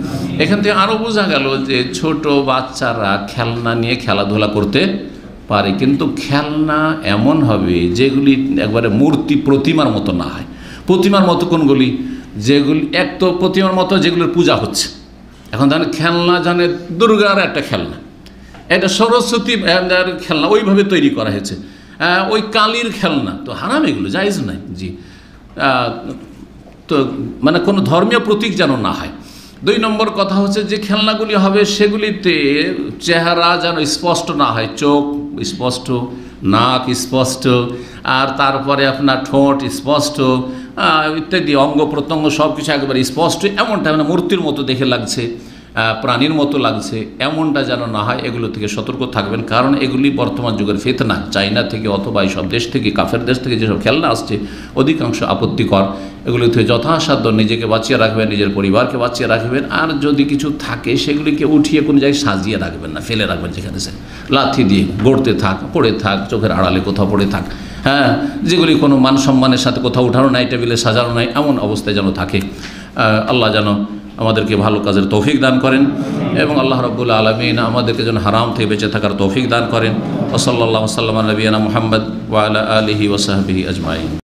এখান থেকে আরও বোঝা গেল যে ছোট বাচ্চারা খেলনা নিয়ে খেলাধুলা করতে পারে, কিন্তু খেলনা এমন হবে যেগুলি একবারে মূর্তি প্রতিমার মতো না হয়। প্রতিমার মতো কোনগুলি? যেগুলি এক তো প্রতিমার মতো যেগুলোর পূজা হচ্ছে। এখন জানেন খেলনা, জানে দুর্গার একটা খেলনা, এটা সরস্বতী খেলনা, ওইভাবে তৈরি করা হয়েছে, ওই কালীর খেলনা, তো হারাম, এগুলো জায়েজ নাই। জি, তো মানে কোনো ধর্মীয় প্রতীক যেন না হয়। 2 নম্বর কথা হচ্ছে যে খেলনাগুলি হবে সেগুলিতে চেহারা যেন স্পষ্ট না হয়, চোখ স্পষ্ট, নাক স্পষ্ট, আর তারপরে আপনার ঠোঁট স্পষ্ট, ইত্যাদি অঙ্গ প্রত্যঙ্গ সব কিছু একবারে স্পষ্ট, এমনটা মানে মূর্তির মতো দেখে লাগছে, প্রাণীর মতো লাগছে, এমনটা যেন না হয়। এগুলো থেকে সতর্ক থাকবেন, কারণ এগুলি বর্তমান যুগের ফিতনা। চায়না থেকে অথবা এইসব দেশ থেকে, কাফের দেশ থেকে যেসব খেলনা আসছে অধিকাংশ আপত্তিকর। এগুলি থেকে যথাসাধ্য নিজেকে বাঁচিয়ে রাখবেন, নিজের পরিবারকে বাঁচিয়ে রাখবেন, আর যদি কিছু থাকে সেগুলিকে উঠিয়ে কোনো জায়গায় সাজিয়ে রাখবেন না, ফেলে রাখবেন যেখানে সে, লাথি দিয়ে গড়তে থাক, পড়ে থাক, চোখের আড়ালে কোথাও পড়ে থাক, হ্যাঁ, যেগুলি কোনো মান সম্মানের সাথে কোথাও উঠানো নাই, টেবিলে সাজানো নাই, এমন অবস্থায় যেন থাকে। আল্লাহ যেন আমাদেরকে ভালো কাজের তৌফিক দান করেন, এবং আল্লাহ রাব্বুল আলামিন আমাদেরকে যেন হারাম থেকে বেঁচে থাকার তৌফিক দান করেন। ওয়া সাল্লাল্লাহু ওয়া সাল্লামা আলা নবিয়িনা মুহাম্মদ ওয়া আলা আলিহি ওয়া সাহবিহি আজমাইন।